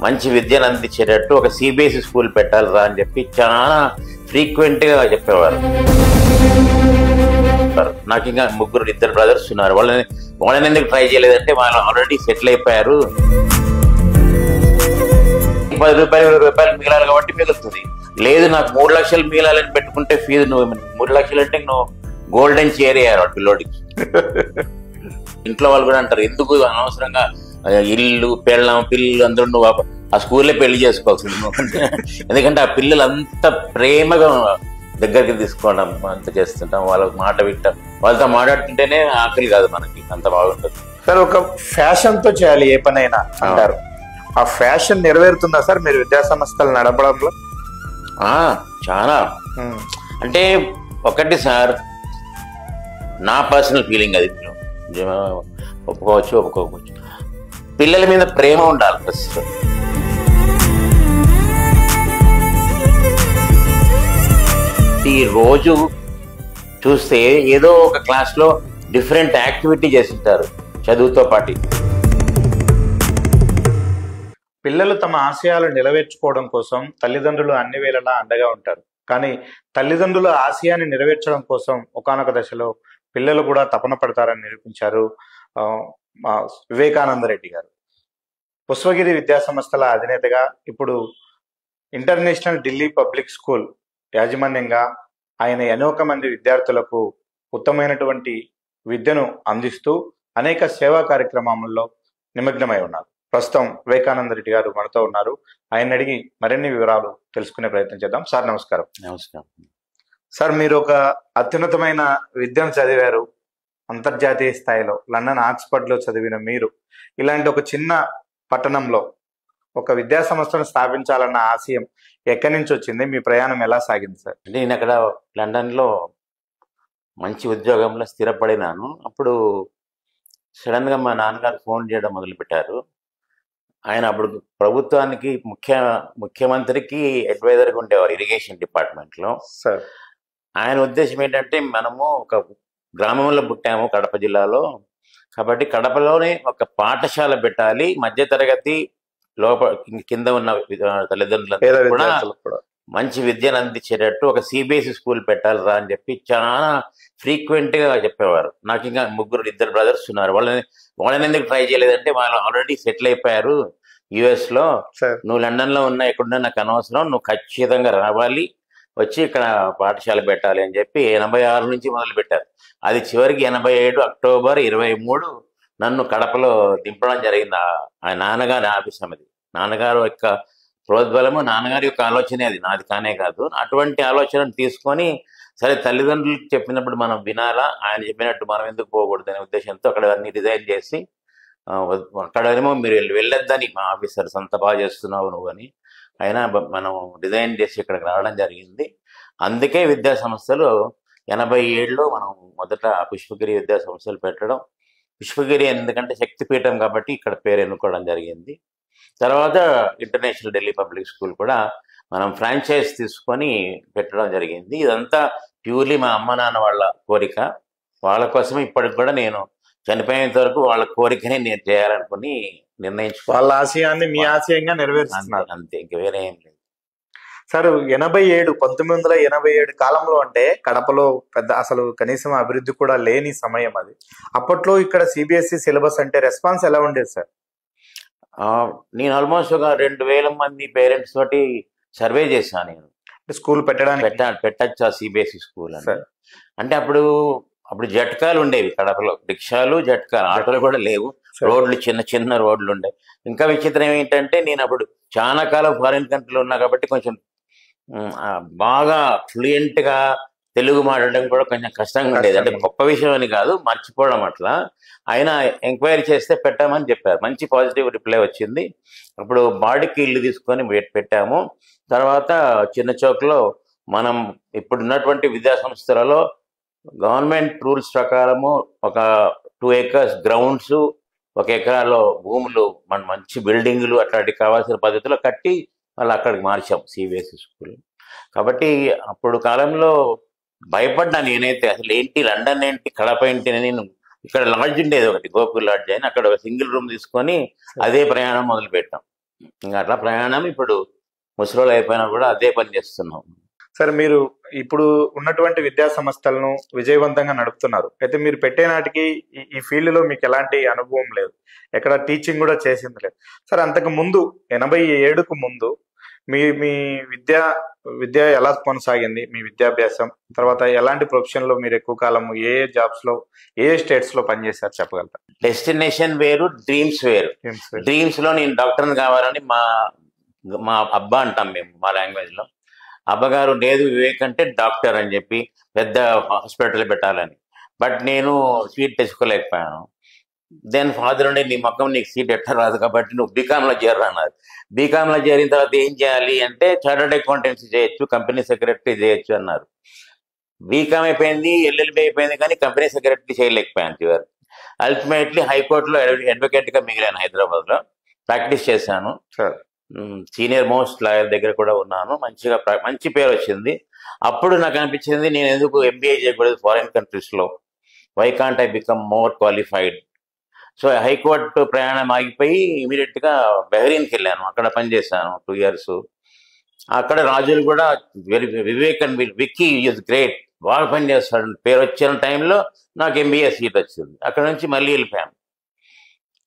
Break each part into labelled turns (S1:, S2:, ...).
S1: మంచి విద్యను అందించేటట్టు ఒక సిబిఎస్ఈ స్కూల్ పెట్టాలిరా అని చెప్పి చాలా ఫ్రీక్వెంట్గా చెప్పేవారు. నాకు ఇంకా ఇద్దరు బ్రదర్స్ ఉన్నారు. వాళ్ళని ఎందుకు ట్రై చేయలేదంటే వాళ్ళు ఆల్రెడీ సెటిల్ అయిపోయారు. 10 రూపాయలు 20 రూపాయలు మిగలాలి కాబట్టి మిగులుతుంది. లేదు నాకు 3 లక్షలు మిగలాలని పెట్టుకుంటే ఫీజు నువ్వు 3 లక్షలు అంటే నువ్వు గోల్డెన్ చైర్ అయ్యారు పిల్లోడికి. ఇంట్లో వాళ్ళు కూడా అంటారు, ఎందుకు అనవసరంగా ఇల్లు పిల్లలు అందరూ నువ్వు ఆ స్కూల్లో పెళ్లి చేసుకోవాల్సింది నువ్వు. ఎందుకంటే ఆ పిల్లలు అంత ప్రేమగా దగ్గరికి తీసుకోవడం అంత చేస్తుంటాం, వాళ్ళకి మాట వింటాం, వాళ్ళతో మాట్లాడుతుంటేనే ఆకలి కాదు మనకి, అంత బాగుంటుంది.
S2: సార్ ఒక ఫ్యాషన్ తో చేయాలి ఏ పనైనా అంటారు, ఆ ఫ్యాషన్ నెరవేరుతుందా సార్ మీరు విద్యా సంస్థలు నడపడంలో?
S1: చాలా అంటే ఒకటి సార్, నా పర్సనల్ ఫీలింగ్ అది, ఒప్పుకోవచ్చు. పిల్లల మీద ప్రేమ ఉండాలి ఫస్ట్. ఈ రోజు చూస్తే ఏదో ఒక క్లాస్లో డిఫరెంట్ యాక్టివిటీ చేస్తుంటారు చదువుతో పాటు.
S2: పిల్లలు తమ ఆశయాలు నెరవేర్చుకోవడం కోసం తల్లిదండ్రులు అన్ని వేళలా అండగా ఉంటారు. కానీ తల్లిదండ్రుల ఆశయాన్ని నెరవేర్చడం కోసం ఒకానొక దశలో పిల్లలు కూడా తపన పడతారని నిరూపించారు వివేకానంద రెడ్డి గారు. పుష్పగిరి విద్యా సంస్థల అధినేతగా ఇప్పుడు ఇంటర్నేషనల్ ఢిల్లీ పబ్లిక్ స్కూల్ యాజమాన్యంగా ఆయన అనేక మంది విద్యార్థులకు ఉత్తమమైనటువంటి విద్యను అందిస్తూ అనేక సేవా కార్యక్రమాల్లో నిమగ్నమై ఉన్నారు. ప్రస్తుతం వివేకానంద రెడ్డి గారు మనతో ఉన్నారు. ఆయన అడిగి మరిన్ని వివరాలు తెలుసుకునే ప్రయత్నం చేద్దాం. సార్ నమస్కారం.
S1: నమస్కారం
S2: సార్, మీరు ఒక అత్యున్నతమైన విద్యను చదివారు, అంతర్జాతీయ స్థాయిలో లండన్ ఆక్స్ఫర్డ్ లో చదివిన మీరు ఇలాంటి ఒక చిన్న పట్టణంలో ఒక విద్యా సంస్థను స్థాపించాలన్న ఆశయం ఎక్కడి నుంచి వచ్చింది? మీ ప్రయాణం ఎలా సాగింది సార్?
S1: నేను అక్కడ లండన్లో మంచి ఉద్యోగంలో స్థిరపడినాను. అప్పుడు సడన్గా మా నాన్నగారు ఫోన్ చేయడం మొదలుపెట్టారు. ఆయన అప్పుడు ప్రభుత్వానికి ముఖ్యమంత్రికి అడ్వైజర్గా ఉండేవారు ఇరిగేషన్ డిపార్ట్మెంట్లో.
S2: సార్,
S1: ఆయన ఉద్దేశం ఏంటంటే, మనము ఒక గ్రామంలో పుట్టాము కడప జిల్లాలో, కాబట్టి కడపలోనే ఒక పాఠశాల పెట్టాలి, మధ్యతరగతి కింద ఉన్న తల్లిదండ్రులకు కూడా మంచి విద్యను అందించేటట్టు ఒక సిబిఎస్ఈ స్కూల్ పెట్టాలిరా అని చెప్పి చాలా ఫ్రీక్వెంట్గా చెప్పేవారు. నాకు ఇంకా ఇద్దరు బ్రదర్స్ ఉన్నారు. వాళ్ళని ఎందుకు ట్రై చేయలేదంటే వాళ్ళు ఆల్రెడీ సెటిల్ అయిపోయారు యుఎస్లో. నువ్వు లండన్లో ఉన్నా ఎక్కడున్నా నాకు అనవసరం, నువ్వు ఖచ్చితంగా రావాలి, వచ్చి ఇక్కడ పాఠశాల పెట్టాలి అని చెప్పి 86 నుంచి మొదలు పెట్టారు. అది చివరికి 87 అక్టోబర్ 23 నన్ను కడపలో దింపడం జరిగింది. ఆయన నాన్నగారి ఆఫీస్ అది. నాన్నగారు యొక్క ప్రోద్బలము, నాన్నగారి యొక్క ఆలోచనే అది, నాది కానే కాదు. అటువంటి ఆలోచనను తీసుకొని సరే తల్లిదండ్రులకు చెప్పినప్పుడు మనం వినాలా, ఆయన చెప్పినట్టు మనం ఎందుకు పోకూడదు అనే ఉద్దేశంతో అక్కడ అన్ని రిజైన్ చేసి, అక్కడేమో మీరు వెళ్ళొద్దని మా ఆఫీసర్స్ అంత బాగా చేస్తున్నావు నువ్వు అని, అయినా మనం డిజైన్ చేసి ఇక్కడికి రావడం జరిగింది. అందుకే విద్యా సంస్థలు 87లో మనం మొదట పుష్పగిరి విద్యా సంస్థలు పెట్టడం. పుష్పగిరి ఎందుకంటే శక్తిపీఠం కాబట్టి ఇక్కడ పేరు ఎన్నుకోవడం జరిగింది. తర్వాత ఇంటర్నేషనల్ ఢిల్లీ పబ్లిక్ స్కూల్ కూడా మనం ఫ్రాంచైజ్ తీసుకొని పెట్టడం జరిగింది. ఇదంతా ప్యూర్లీ మా అమ్మ నాన్న వాళ్ళ కోరిక. వాళ్ళ కోసమే ఇప్పటికి కూడా నేను చనిపోయేంత వరకు వాళ్ళ కోరికనే నేను చేయాలనుకుని నిర్ణయించుకో,
S2: వాళ్ళ ఆశయాన్ని మీ ఆశయంగా నెరవేరుస్తున్నారు
S1: అంతే, ఇంక వేరే ఏం లేదు.
S2: సార్, 1987 కాలంలో అంటే కడపలో పెద్ద అసలు కనీసం అభివృద్ధి కూడా లేని సమయం అది. అప్పట్లో ఇక్కడ సిబిఎస్ఈ సిలబస్ అంటే రెస్పాన్స్ ఎలా ఉండేది సార్?
S1: నేను ఆల్మోస్ట్ ఒక 2000 మంది పేరెంట్స్ తోటి సర్వే చేశాను. నేను
S2: స్కూల్
S1: పెట్టచ్చా సిబిఎస్ఈ స్కూల్ అని. అంటే అప్పుడు జట్కాలు ఉండేవి కడపలో, రిక్షాలు జట్కాలు, ఆటోలు కూడా లేవు, రోడ్లు చిన్న రోడ్లు ఉండేవి. ఇంకా విచిత్రం ఏంటంటే, నేను అప్పుడు చాలా కాలం ఫారిన్ కంట్రీలో ఉన్నా కాబట్టి కొంచెం బాగా ఫ్లూయెంట్గా తెలుగు మాట్లాడడం కూడా కొంచెం కష్టంగా ఉండేది. అంటే గొప్ప విషయం అని కాదు, మర్చిపోవడం అట్లా. అయినా ఎంక్వైరీ చేస్తే పెట్టామని చెప్పారు. మంచి పాజిటివ్ రిప్లై వచ్చింది. అప్పుడు బాడీకి ఇల్లు తీసుకొని పెట్టాము. తర్వాత చిన్న చౌక్లో మనం ఇప్పుడున్నటువంటి విద్యా సంస్థలలో గవర్నమెంట్ రూల్స్ ప్రకారము ఒక 2 acres గ్రౌండ్స్, 1 ఎకరాలో భూములు, మన మంచి బిల్డింగులు అట్లాంటివి కావాల్సిన పద్ధతిలో కట్టి మళ్ళీ అక్కడికి మార్చాం సిబిఎస్ఈ స్కూల్. కాబట్టి అప్పుడు కాలంలో భయపడ్డా నేనైతే, అసలు ఏంటి లండన్ ఏంటి కడప ఏంటి అని. నేను ఇక్కడ లాడ్జ్ ఉండేది ఒకటి, గోకుల్ లాడ్జ్ అని, అక్కడ ఒక సింగిల్ రూమ్ తీసుకొని అదే ప్రయాణం మొదలు పెట్టాం. ఇంకా అట్లా ప్రయాణం ఇప్పుడు ముసలోళ్ళు అయిపోయినా కూడా అదే పని చేస్తున్నాం.
S2: సరే, మీరు ఇప్పుడు ఉన్నటువంటి విద్యా సంస్థలను విజయవంతంగా నడుపుతున్నారు. అయితే మీరు పెట్టే నాటికి ఈ ఫీల్డ్ లో మీకు ఎలాంటి అనుభవం లేదు, ఎక్కడ టీచింగ్ కూడా చేసింది లేదు. సరే, అంతకు ముందు 87కు ముందు మీ మీ విద్య విద్య ఎలా కొనసాగింది? మీ విద్యాభ్యాసం తర్వాత ఎలాంటి ప్రొఫెషన్ లో మీరు ఎక్కువ కాలం ఏ జాబ్స్ లో ఏ స్టేట్స్ లో పనిచేశారు చెప్పగలుగుతారు?
S1: డెస్టినేషన్ వేరు, డ్రీమ్స్ వేరు. డ్రీమ్స్ లో నేను డాక్టర్ని కావాలని మా మా అబ్బా అంటాం మేము మా లాంగ్వేజ్ లో. అబ్బగారు లేదు వివేక్ అంటే డాక్టర్ అని చెప్పి పెద్ద హాస్పిటల్ పెట్టాలని. బట్ నేను సీట్ తెచ్చుకోలేకపోయాను. దెన్ ఫాదర్ ఉండే నీ మొక్కం నీకు సీట్ ఎట్లా రాదు కాబట్టి నువ్వు బీకామ్లో చేరరా అన్నారు. బీకామ్లో చేరిన తర్వాత ఏం చేయాలి అంటే చార్టర్డ్ అకౌంటెన్సీ చేయొచ్చు, కంపెనీ సెక్రటరీ చేయొచ్చు అన్నారు. బీకామ్ అయిపోయింది, ఎల్ఎల్బి అయిపోయింది, కానీ కంపెనీ సెక్రటరీ చేయలేకపోయాను చివరి. అల్టిమేట్లీ హైకోర్టులో అడ్వకేట్గా మిగిలాను. హైదరాబాద్లో ప్రాక్టీస్ చేశాను. సీనియర్ మోస్ట్ లాయర్ దగ్గర కూడా ఉన్నాను. మంచి పేరు వచ్చింది. అప్పుడు నాకు అనిపించింది నేను ఎందుకు ఎంబీఏ చేయకూడదు ఫారిన్ కంట్రీస్లో, why can't I become more qualified. So high court ప్రయాణం ఆగిపోయి ఇమీడియట్గా బహ్రీన్కి వెళ్ళాను. అక్కడ పనిచేశాను 2 years. అక్కడ రాజులు కూడా Vivek and Vicky is great, బాగా పనిచేస్తాడు పేరు వచ్చిన టైంలో నాకు ఎంబీఏ సీట్ వచ్చింది. అక్కడ నుంచి మళ్ళీ వెళ్ళిపోయాను.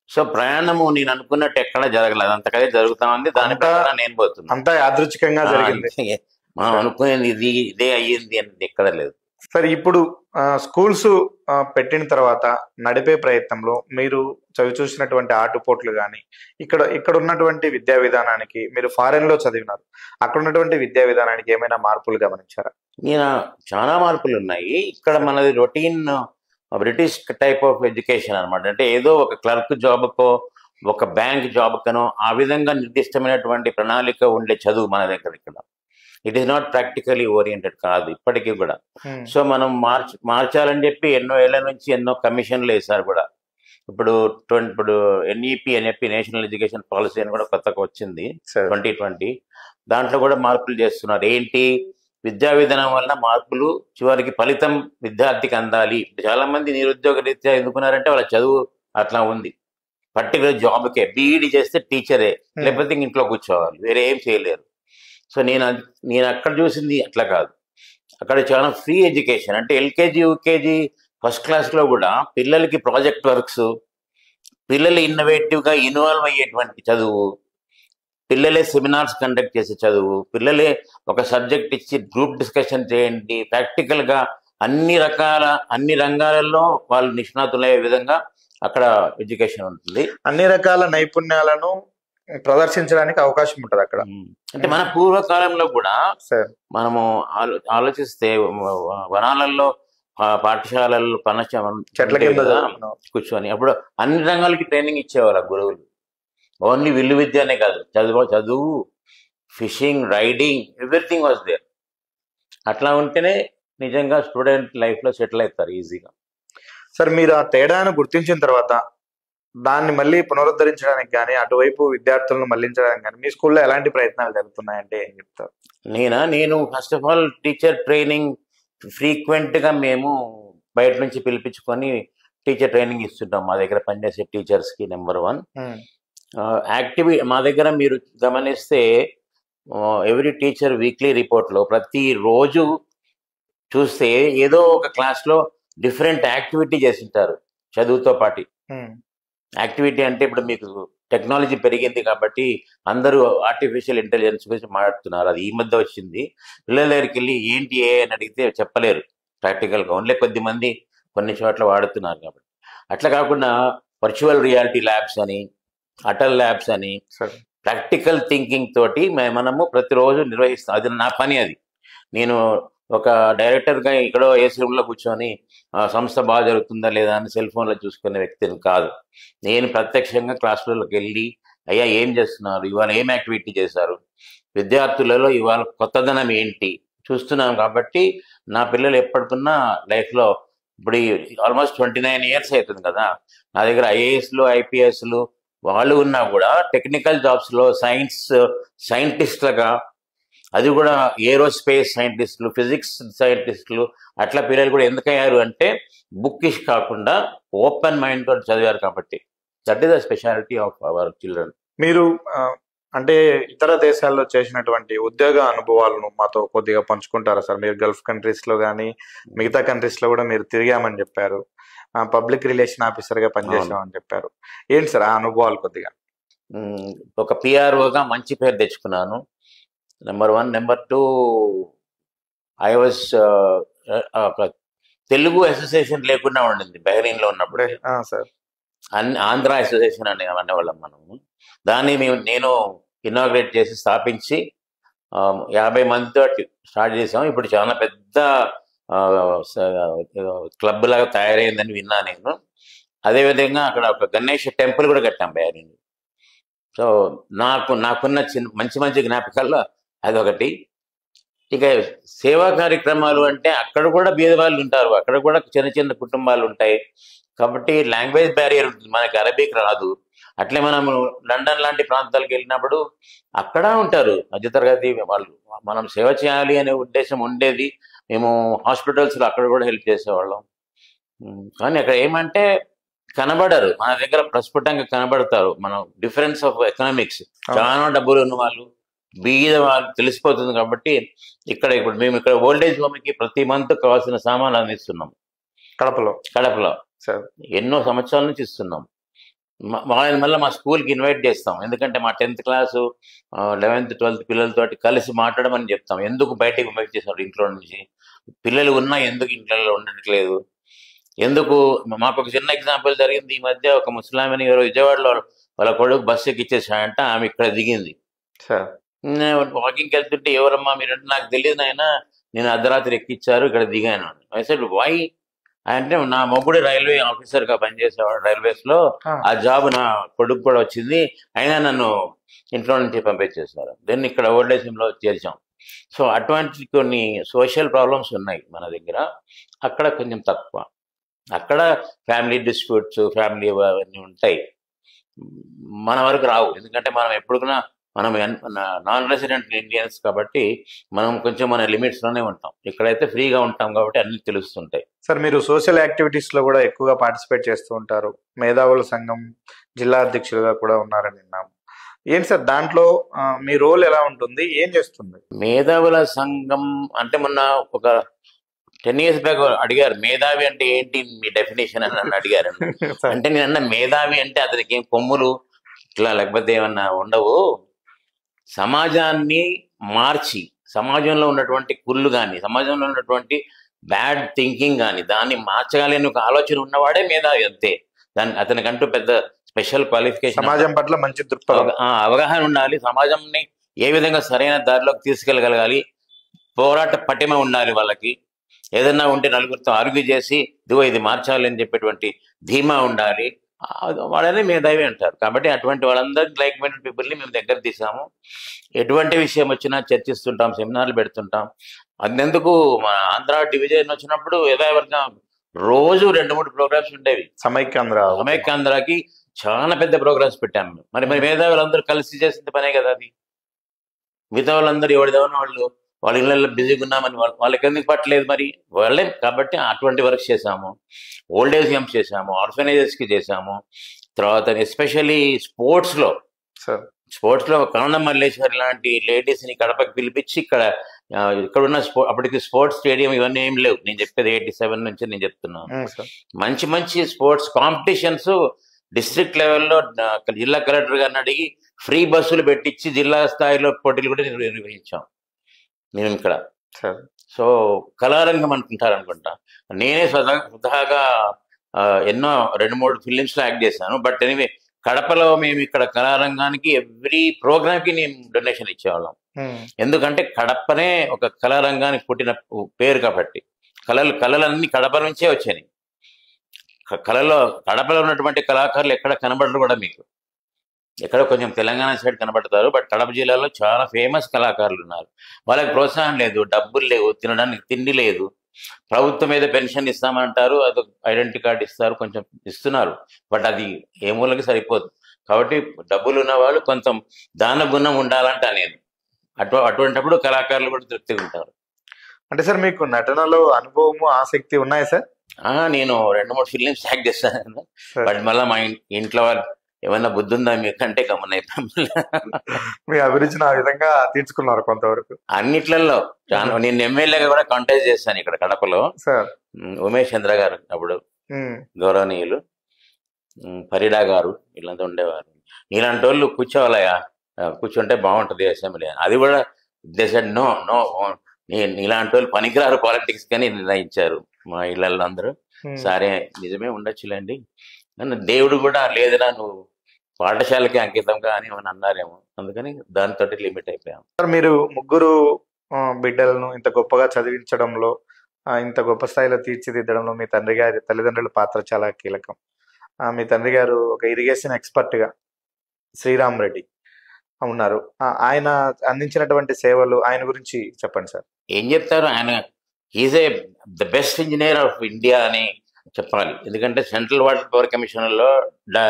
S1: సో ప్రయాణము నేను అనుకున్నట్టు ఎక్కడ జరగలేదు, అంతకదే జరుగుతా ఉంది. దాని ప్రకారం నేను పోతున్నాను.
S2: అంతా యాదృచ్ఛికంగా జరిగింది.
S1: మనం అనుకునేది ఇదే అయ్యింది అని ఎక్కడ లేదు.
S2: సరే, ఇప్పుడు స్కూల్స్ పెట్టిన తర్వాత నడిపే ప్రయత్నంలో మీరు చవి చూసినటువంటి ఆటుపోట్లు కానీ ఇక్కడ ఉన్నటువంటి విద్యా విధానానికి, మీరు ఫారెన్ లో చదివినారు, అక్కడ ఉన్నటువంటి విద్యా విధానానికి ఏమైనా మార్పులు గమనించారా?
S1: నేను చాలా మార్పులు ఉన్నాయి. ఇక్కడ మనది routine British type of education అనమాట. అంటే ఏదో ఒక క్లర్క్ జాబ్కో ఒక బ్యాంక్ జాబ్కనో ఆ విధంగా నిర్దిష్టమైనటువంటి ప్రణాళిక ఉండే చదువు మన దగ్గర. ఇక్కడ it is not practically oriented కాదు ఇప్పటికీ కూడా. సో మనం మార్చాలని చెప్పి ఎన్నో ఏళ్ల నుంచి ఎన్నో కమిషన్లు వేశారు కూడా. ఇప్పుడు ఎన్ఈపి అని చెప్పి నేషనల్ ఎడ్యుకేషన్ పాలసీ అని కూడా కొత్తగా వచ్చింది 2020. దాంట్లో కూడా మార్పులు చేస్తున్నారు. ఏంటి, విద్యా విధానం వల్ల మార్పులు, చివరికి ఫలితం విద్యార్థికి అందాలి. చాలా మంది నిరుద్యోగ రీత్యా ఎందుకున్నారంటే వాళ్ళ చదువు అట్లా ఉంది. పర్టికులర్ జాబ్కే బీఈడి చేస్తే టీచరే, లేకపోతే ఇంట్లో కూర్చోవాలి, వేరే ఏం చేయలేరు. సో నేను అక్కడ చూసింది అట్లా కాదు. అక్కడ చాలా ఫ్రీ ఎడ్యుకేషన్. అంటే ఎల్కేజీ యూకేజీ ఫస్ట్ క్లాస్లో కూడా పిల్లలకి ప్రాజెక్ట్ వర్క్స్, పిల్లలు ఇన్నోవేటివ్గా ఇన్వాల్వ్ అయ్యేటువంటి చదువు, పిల్లలే సెమినార్స్ కండక్ట్ చేసే చదువు, పిల్లలే ఒక సబ్జెక్ట్ ఇచ్చి గ్రూప్ డిస్కషన్ చేయండి, ప్రాక్టికల్గా అన్ని రంగాలలో వాళ్ళు నిష్ణాతులయ్యే విధంగా అక్కడ ఎడ్యుకేషన్ ఉంటుంది.
S2: అన్ని రకాల నైపుణ్యాలను ప్రదర్శించడానికి అవకాశం ఉంటుంది అక్కడ.
S1: అంటే మన పూర్వకాలంలో కూడా మనము ఆలోచిస్తే వనాలలో పాఠశాలల్లో
S2: చెట్ల కింద
S1: కూర్చొని అప్పుడు అన్ని రంగాలకి ట్రైనింగ్ ఇచ్చేవారు గురువులు. ఓన్లీ విల్లు విద్య అనే కాదు, చదువు, fishing, riding, everything was there. అట్లా ఉంటేనే నిజంగా స్టూడెంట్ లైఫ్లో సెటిల్ అవుతారు ఈజీగా.
S2: సార్, మీరు ఆ తేడాను గుర్తించిన తర్వాత దాన్ని మళ్ళీ పునరుద్ధరించడానికి కానీ, అటువైపు విద్యార్థులను మళ్లించడానికి కానీ మీ స్కూల్లో ఎలాంటి ప్రయత్నాలు జరుగుతున్నాయంటే ఏం చెప్తారు?
S1: నేను first of all teacher training ఫ్రీక్వెంట్గా మేము బయట నుంచి పిలిపించుకొని టీచర్ ట్రైనింగ్ ఇస్తుంటాం మా దగ్గర పనిచేసే టీచర్స్కి. నెంబర్ 1 మా దగ్గర మీరు గమనిస్తే ఎవ్రీ టీచర్ వీక్లీ రిపోర్ట్లో ప్రతిరోజు చూస్తే ఏదో ఒక క్లాస్లో డిఫరెంట్ యాక్టివిటీ చేసింటారు చదువుతో పాటు. యాక్టివిటీ అంటే ఇప్పుడు మీకు టెక్నాలజీ పెరిగింది కాబట్టి అందరూ ఆర్టిఫిషియల్ ఇంటెలిజెన్స్ గురించి మాట్లాడుతున్నారు. అది ఈ మధ్య వచ్చింది. పిల్లల దగ్గరికి వెళ్ళి ఏంటి అని అడిగితే చెప్పలేరు ప్రాక్టికల్గా. ఓన్లీ కొద్దిమంది కొన్ని చోట్ల వాడుతున్నారు కాబట్టి. అట్లా కాకుండా వర్చువల్ రియాలిటీ ల్యాబ్స్ అని, అటల్ ల్యాబ్స్ అని, ప్రాక్టికల్ థింకింగ్ తోటి మనము ప్రతిరోజు నిర్వహిస్తాం. అది నా పని. అది నేను ఒక డైరెక్టర్గా ఇక్కడో ఏసీ రూమ్లో కూర్చొని సంస్థ బాగా జరుగుతుందా లేదా అని సెల్ ఫోన్లో చూసుకునే వ్యక్తిని కాదు. నేను ప్రత్యక్షంగా క్లాసులలోకి వెళ్ళి అయ్యా ఏం చేస్తున్నారు, ఇవాళ ఏం యాక్టివిటీ చేశారు, విద్యార్థులలో ఇవాళ కొత్తదనం ఏంటి చూస్తున్నాం. కాబట్టి నా పిల్లలు ఎప్పటికున్నా లైఫ్లో ఇప్పుడు ఆల్మోస్ట్ 29 years అవుతుంది కదా, నా దగ్గర ఐఏఎస్లు ఐపీఎస్లు వాళ్ళు ఉన్నా కూడా టెక్నికల్ జాబ్స్లో సైంటిస్టులుగా, అది కూడా ఏరోస్పేస్ సైంటిస్టులు, ఫిజిక్స్ సైంటిస్టులు, అట్లా పిల్లలు కూడా ఎందుకయ్యారు అంటే బుక్కిష్ కాకుండా ఓపెన్ మైండ్ తోటి చదివారు కాబట్టి. That is the speciality of our children.
S2: మీరు అంటే ఇతర దేశాల్లో చేసినటువంటి ఉద్యోగ అనుభవాలను మాతో కొద్దిగా పంచుకుంటారా సార్? మీరు గల్ఫ్ కంట్రీస్ లో కానీ మిగతా కంట్రీస్ లో కూడా మీరు తిరిగామని చెప్పారు, పబ్లిక్ రిలేషన్ ఆఫీసర్ గా
S1: అవును.
S2: పనిచేసామని చెప్పారు. ఏంటి సార్ ఆ అనుభవాలు కొద్దిగా?
S1: ఒక పిఆర్ఓగా మంచి పేరు తెచ్చుకున్నాను. నెంబర్ 1. నెంబర్ 2, ఐ వాజ్ ఒక తెలుగు అసోసియేషన్ లేకుండా ఉండింది బహ్రెయిన్లో ఉన్నప్పుడు.
S2: సార్
S1: ఆంధ్ర అసోసియేషన్ అనేవాళ్ళం మనము. దాన్ని నేను ఇనాగ్రేట్ చేసి స్థాపించి 50 మందితో స్టార్ట్ చేసాం. ఇప్పుడు చాలా పెద్ద క్లబ్ లాగా తయారైందని విన్నా నేను. అదేవిధంగా అక్కడ ఒక గణేష్ టెంపుల్ కూడా కట్టాం బహ్రెయిన్. సో నాకున్న మంచి మంచి జ్ఞాపకాల్లో అదొకటి. ఇక సేవా కార్యక్రమాలు అంటే అక్కడ కూడా బీదవాళ్ళు ఉంటారు, అక్కడ కూడా చిన్న చిన్న కుటుంబాలు ఉంటాయి. కాబట్టి లాంగ్వేజ్ బ్యారియర్ ఉంటుంది, మనకి అరబిక్ రాదు. అట్లే మనం లండన్ లాంటి ప్రాంతాలకు వెళ్ళినప్పుడు అక్కడ ఉంటారు మధ్యతరగతి వాళ్ళు. మనం సేవ చేయాలి అనే ఉద్దేశం ఉండేది. మేము హాస్పిటల్స్లో అక్కడ కూడా హెల్ప్ చేసేవాళ్ళం. కానీ అక్కడ ఏమంటే కనబడరు, మన దగ్గర ప్రస్ఫుటంగా కనబడతారు. మనం డిఫరెన్స్ ఆఫ్ ఎకనామిక్స్, చాలా డబ్బులు ఉన్న వాళ్ళు బీద వాళ్ళు తెలిసిపోతుంది. కాబట్టి ఇప్పుడు మేము ఇక్కడ ఓల్డేజ్ హోమ్కి ప్రతి మంత్ కావాల్సిన సామాన్లు అందిస్తున్నాం కడపలో ఎన్నో సంవత్సరాల నుంచి ఇస్తున్నాం. వాళ్ళని మళ్ళీ మా స్కూల్కి ఇన్వైట్ చేస్తాం. ఎందుకంటే మా 10th క్లాసు 11th 12th పిల్లలతో కలిసి మాట్లాడమని చెప్తాం. ఎందుకు బయటకు పంపించేసారు ఇంట్లో నుంచి, పిల్లలు ఉన్నా ఎందుకు ఇంట్లో ఉండట్లేదు, ఎందుకు. మాకు ఒక చిన్న ఎగ్జాంపుల్ జరిగింది ఈ మధ్య. ఒక ముస్లామని ఎవరో విజయవాడలో వాళ్ళ కొడుకు బస్సు ఎక్కిచ్చేసాయంట, ఆమె ఇక్కడ దిగింది. వాకింగ్కి వెళ్తుంటే ఎవరమ్మా మీరంటే, నాకు తెలియదు నాయన, నేను అర్ధరాత్రి ఎక్కిచ్చారు, ఇక్కడ దిగాను. ఐ సెడ్ వై అంటే, నా మొగుడు రైల్వే ఆఫీసర్గా పనిచేసేవాడు రైల్వేస్లో, ఆ జాబ్ నా కొడుకు కూడా వచ్చింది, అయినా నన్ను ఇంట్లో నుంచి పంపించేశారు. దెన్ ఇక్కడ ఓల్డేజ్ హోమ్లో చేర్చాం. సో అటువంటి కొన్ని సోషల్ ప్రాబ్లమ్స్ ఉన్నాయి మన దగ్గర. అక్కడ కొంచెం తక్కువ. అక్కడ ఫ్యామిలీ డిస్ప్యూట్స్, ఫ్యామిలీ అవన్నీ ఉంటాయి, మన వరకు రావు. ఎందుకంటే మనం ఎప్పుడున్నా మనం నాన్ రెసిడెంట్ ఇండియన్స్ కాబట్టి మనం కొంచెం మన లిమిట్స్లోనే ఉంటాం. ఇక్కడైతే ఫ్రీగా ఉంటాం కాబట్టి అన్ని తెలుస్తుంటాయి.
S2: సార్ మీరు సోషల్ యాక్టివిటీస్లో కూడా ఎక్కువగా పార్టిసిపేట్ చేస్తూ ఉంటారు, మేధావుల సంఘం జిల్లా అధ్యక్షులుగా కూడా ఉన్నారని విన్నాము. ఏంటి సార్ దాంట్లో మీ రోల్ ఎలా ఉంటుంది, ఏం చేస్తుంది?
S1: మేధావుల సంఘం అంటే మొన్న ఒక 10 years బ్యాక్ అడిగారు, మేధావి అంటే ఏంటి మీ డెఫినేషన్ అని నన్ను అడిగారు. అంటే నేను అన్న, మేధావి అంటే అతనికి ఏం కొమ్ములు ఇట్లా లేకపోతే ఏమన్నా ఉండవు, సమాజాన్ని మార్చి సమాజంలో ఉన్నటువంటి కుళ్ళు కానీ, సమాజంలో ఉన్నటువంటి బ్యాడ్ థింకింగ్ కానీ దాన్ని మార్చగాలి అని ఒక ఆలోచన ఉన్నవాడే మేధావి, అంతే. అతనికంటూ పెద్ద స్పెషల్ క్వాలిఫికేషన్,
S2: సమాజం పట్ల మంచి దృక్పథం,
S1: అవగాహన ఉండాలి, సమాజంని ఏ విధంగా సరైన దారిలోకి తీసుకెళ్ళగలగాలి, పోరాట పటిమ ఉండాలి, వాళ్ళకి ఏదన్నా ఉంటే నలుగురితో ఆర్గ్యూ చేసి ఇదిగో ఇది మార్చాలి అని చెప్పేటువంటి ధీమా ఉండాలి. వాళ్ళనే మేధావి అంటారు. కాబట్టి అటువంటి వాళ్ళందరూ లైక్ మైండెడ్ పీపుల్ని మేము దగ్గర తీసాము. ఎటువంటి విషయం వచ్చినా చర్చిస్తుంటాం, సెమినార్లు పెడుతుంటాం. అందుకు మన ఆంధ్ర డివిజన్ వచ్చినప్పుడు యథావర్గా రోజు 2-3 ప్రోగ్రామ్స్ ఉండేవి. సమైక్యాంధ్రకి చాలా పెద్ద ప్రోగ్రామ్స్ పెట్టాము. మరి మేధావులందరూ కలిసి చేసిన పనే కదా అది. మిగతా వాళ్ళందరూ ఎవరిదేమన్నా వాళ్ళ ఇళ్ళల్లో బిజీగా ఉన్నామని వాళ్ళకి ఎందుకు పట్టలేదు మరి వాళ్ళే. కాబట్టి అటువంటి వర్క్ చేశాము, ఓల్డేజ్ హోమ్స్ చేశాము, ఆర్ఫనైజెస్కి చేశాము. తర్వాత ఎస్పెషల్లీ స్పోర్ట్స్లో కన్నడ మల్లేశ్వరి లాంటి లేడీస్ని కడపకి పిలిపించి ఇక్కడున్న అప్పటికి స్పోర్ట్స్ స్టేడియం ఇవన్నీ ఏం లేవు. నేను చెప్పేది 87 నుంచి నేను చెప్తున్నాను. మంచి మంచి స్పోర్ట్స్ కాంపిటీషన్స్ డిస్ట్రిక్ట్ లెవెల్లో జిల్లా కలెక్టర్ గారిని అడిగి ఫ్రీ బస్సులు పెట్టించి జిల్లా స్థాయిలో పోటీలు కూడా నిర్వహించాం మేము ఇక్కడ. సో కళారంగం అనుకుంటారు అనుకుంటా. నేనే స్వతహాగా ఎన్నో 2-3 ఫిలిమ్స్లో యాక్ట్ చేశాను. బట్ ఎనీవే కడపలో మేము ఇక్కడ కళారంగానికి ఎవ్రీ ప్రోగ్రామ్కి నేను డొనేషన్ ఇచ్చేవాళ్ళం. ఎందుకంటే కడపనే ఒక కళారంగానికి పుట్టిన పేరు కాబట్టి. కళలన్నీ కడప నుంచే వచ్చాయి. కడపలో ఉన్నటువంటి కళాకారులు ఎక్కడ కనబడరు కూడా మీకు. ఎక్కడ కొంచెం తెలంగాణ సైడ్ కనబడతారు, బట్ కడప జిల్లాలో చాలా ఫేమస్ కళాకారులు ఉన్నారు. వాళ్ళకి ప్రోత్సాహం లేదు, డబ్బులు లేవు, తినడానికి తిండి లేదు. ప్రభుత్వం మీద పెన్షన్ ఇస్తామంటారు, అదొక ఐడెంటిటీ కార్డు ఇస్తారు, కొంచెం ఇస్తున్నారు, బట్ అది ఏ మూలకి సరిపోదు. కాబట్టి డబ్బులు ఉన్న వాళ్ళు కొంచెం దాన గుణం ఉండాలంట నేను. అటువంటిప్పుడు కళాకారులు కూడా తృప్తిగా ఉంటారు.
S2: అంటే సార్ మీకు నటనలో అనుభవము ఆసక్తి ఉన్నాయా సార్?
S1: నేను 2-3 ఫిలిమ్స్ యాక్ట్ చేస్తాను, బట్ మళ్ళీ మా ఇంట్లో వాళ్ళు ఏమన్నా బుద్ధి ఉందా మీకంటే గమనైపోయి
S2: మీ అభిరుచిని ఆ విధంగా తీర్చుకున్నారు కొంతవరకు.
S1: అన్నిట్లలో నేను ఎమ్మెల్యేగా కూడా కాంటెస్ట్ చేశాను ఇక్కడ కడపలో.
S2: సార్
S1: ఉమేష్ చంద్ర గారు అప్పుడు గౌరవనీయులు, పరిడా గారు వీళ్ళంతా ఉండేవారు. నీలాంటి వాళ్ళు కూర్చోవాలయా, కూర్చుంటే బాగుంటుంది అసెంబ్లీ. అది కూడా దేశం నో నో, ఇలాంటి వాళ్ళు పనికిరారు పాలిటిక్స్ కానీ నిర్ణయించారు మా ఇళ్ళల్లో అందరూ. సరే నిజమే ఉండొచ్చులేండి, దేవుడు కూడా లేదురా నువ్వు పాఠశాలకి అంకితంగా అని ఏమని అన్నారేమో, అందుకని దాంతో లిమిట్ అయిపోయాం.
S2: మీరు ముగ్గురు బిడ్డలను ఇంత గొప్పగా చదివించడంలో, ఇంత గొప్ప స్థాయిలో తీర్చిదిద్దడంలో మీ తండ్రి గారి తల్లిదండ్రుల పాత్ర చాలా కీలకం. మీ తండ్రి గారు ఒక ఇరిగేషన్ ఎక్స్పర్ట్ గా శ్రీరామ్ రెడ్డి ఉన్నారు. ఆయన అందించినటువంటి సేవలు ఆయన గురించి చెప్పండి సార్.
S1: ఏం చెప్తారు, ఆయన is a the best engineer of India అని చెప్పాలి. ఎందుకంటే సెంట్రల్ వాటర్ పవర్ కమిషన్ లో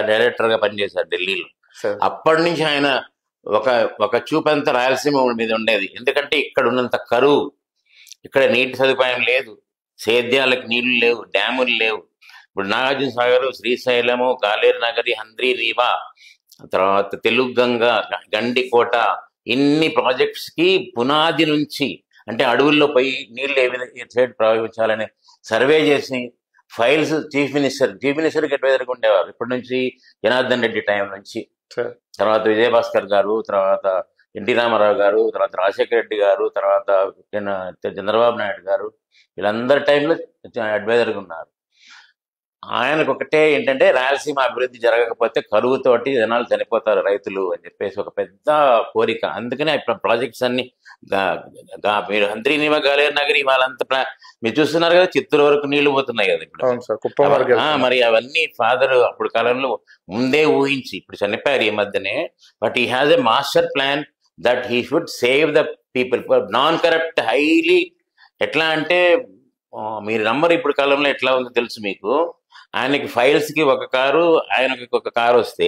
S1: డైరెక్టర్ గా పనిచేశారు ఢిల్లీలో. అప్పటి నుంచి ఆయన ఒక చూపంతా రాయలసీమ మీద ఉండేది. ఎందుకంటే ఇక్కడ ఉన్నంత కరువు, ఇక్కడ నీటి సదుపాయం లేదు, సేద్యాలకు నీళ్లు లేవు, డ్యాములు లేవు. ఇప్పుడు నాగార్జున సాగర్, శ్రీశైలము, గాలేరు నగరి, హంద్రీ రీవా, తర్వాత తెలుగంగ, గండికోట, ఇన్ని ప్రాజెక్ట్స్ కి పునాది నుంచి, అంటే అడవుల్లో పోయి నీళ్లు ఏ విధంగా ప్రవహించాలని సర్వే చేసి ఫైల్స్ చీఫ్ మినిస్టర్కి అడ్వైజర్గా ఉండేవారు. ఇప్పటి నుంచి జనార్దన్ రెడ్డి టైం నుంచి, తర్వాత విజయభాస్కర్ గారు, తర్వాత ఎన్టీ రామారావు గారు, తర్వాత రాజశేఖర రెడ్డి గారు, తర్వాత చంద్రబాబు నాయుడు గారు, వీళ్ళందరి టైంలో అడ్వైజర్గా ఉన్నారు. ఆయనకు ఒకటే ఏంటంటే రాయలసీమ అభివృద్ధి జరగకపోతే కరువుతోటి జనాలు చనిపోతారు రైతులు అని చెప్పేసి ఒక పెద్ద కోరిక. అందుకనే ప్రాజెక్ట్స్ అన్ని మీరు హంద్రీనీవా, గాలేరు నగరి వాళ్ళంతా మీరు చూస్తున్నారు కదా, చిత్తూరు వరకు నీళ్లు పోతున్నాయి కదా ఇప్పుడు. మరి అవన్నీ ఫాదర్ అప్పుడు కాలంలో ముందే ఊహించి, ఇప్పుడు చనిపోయారు ఈ మధ్యనే, but he has a master plan that he should save the people, non corrupt, highly. ఎట్లా అంటే మీరు నమ్మరు, ఇప్పుడు కాలంలో ఎట్లా ఉందో తెలుసు మీకు. ఆయనకి ఫైల్స్ కి ఒక కారు, ఆయనకి ఒక కారు వస్తే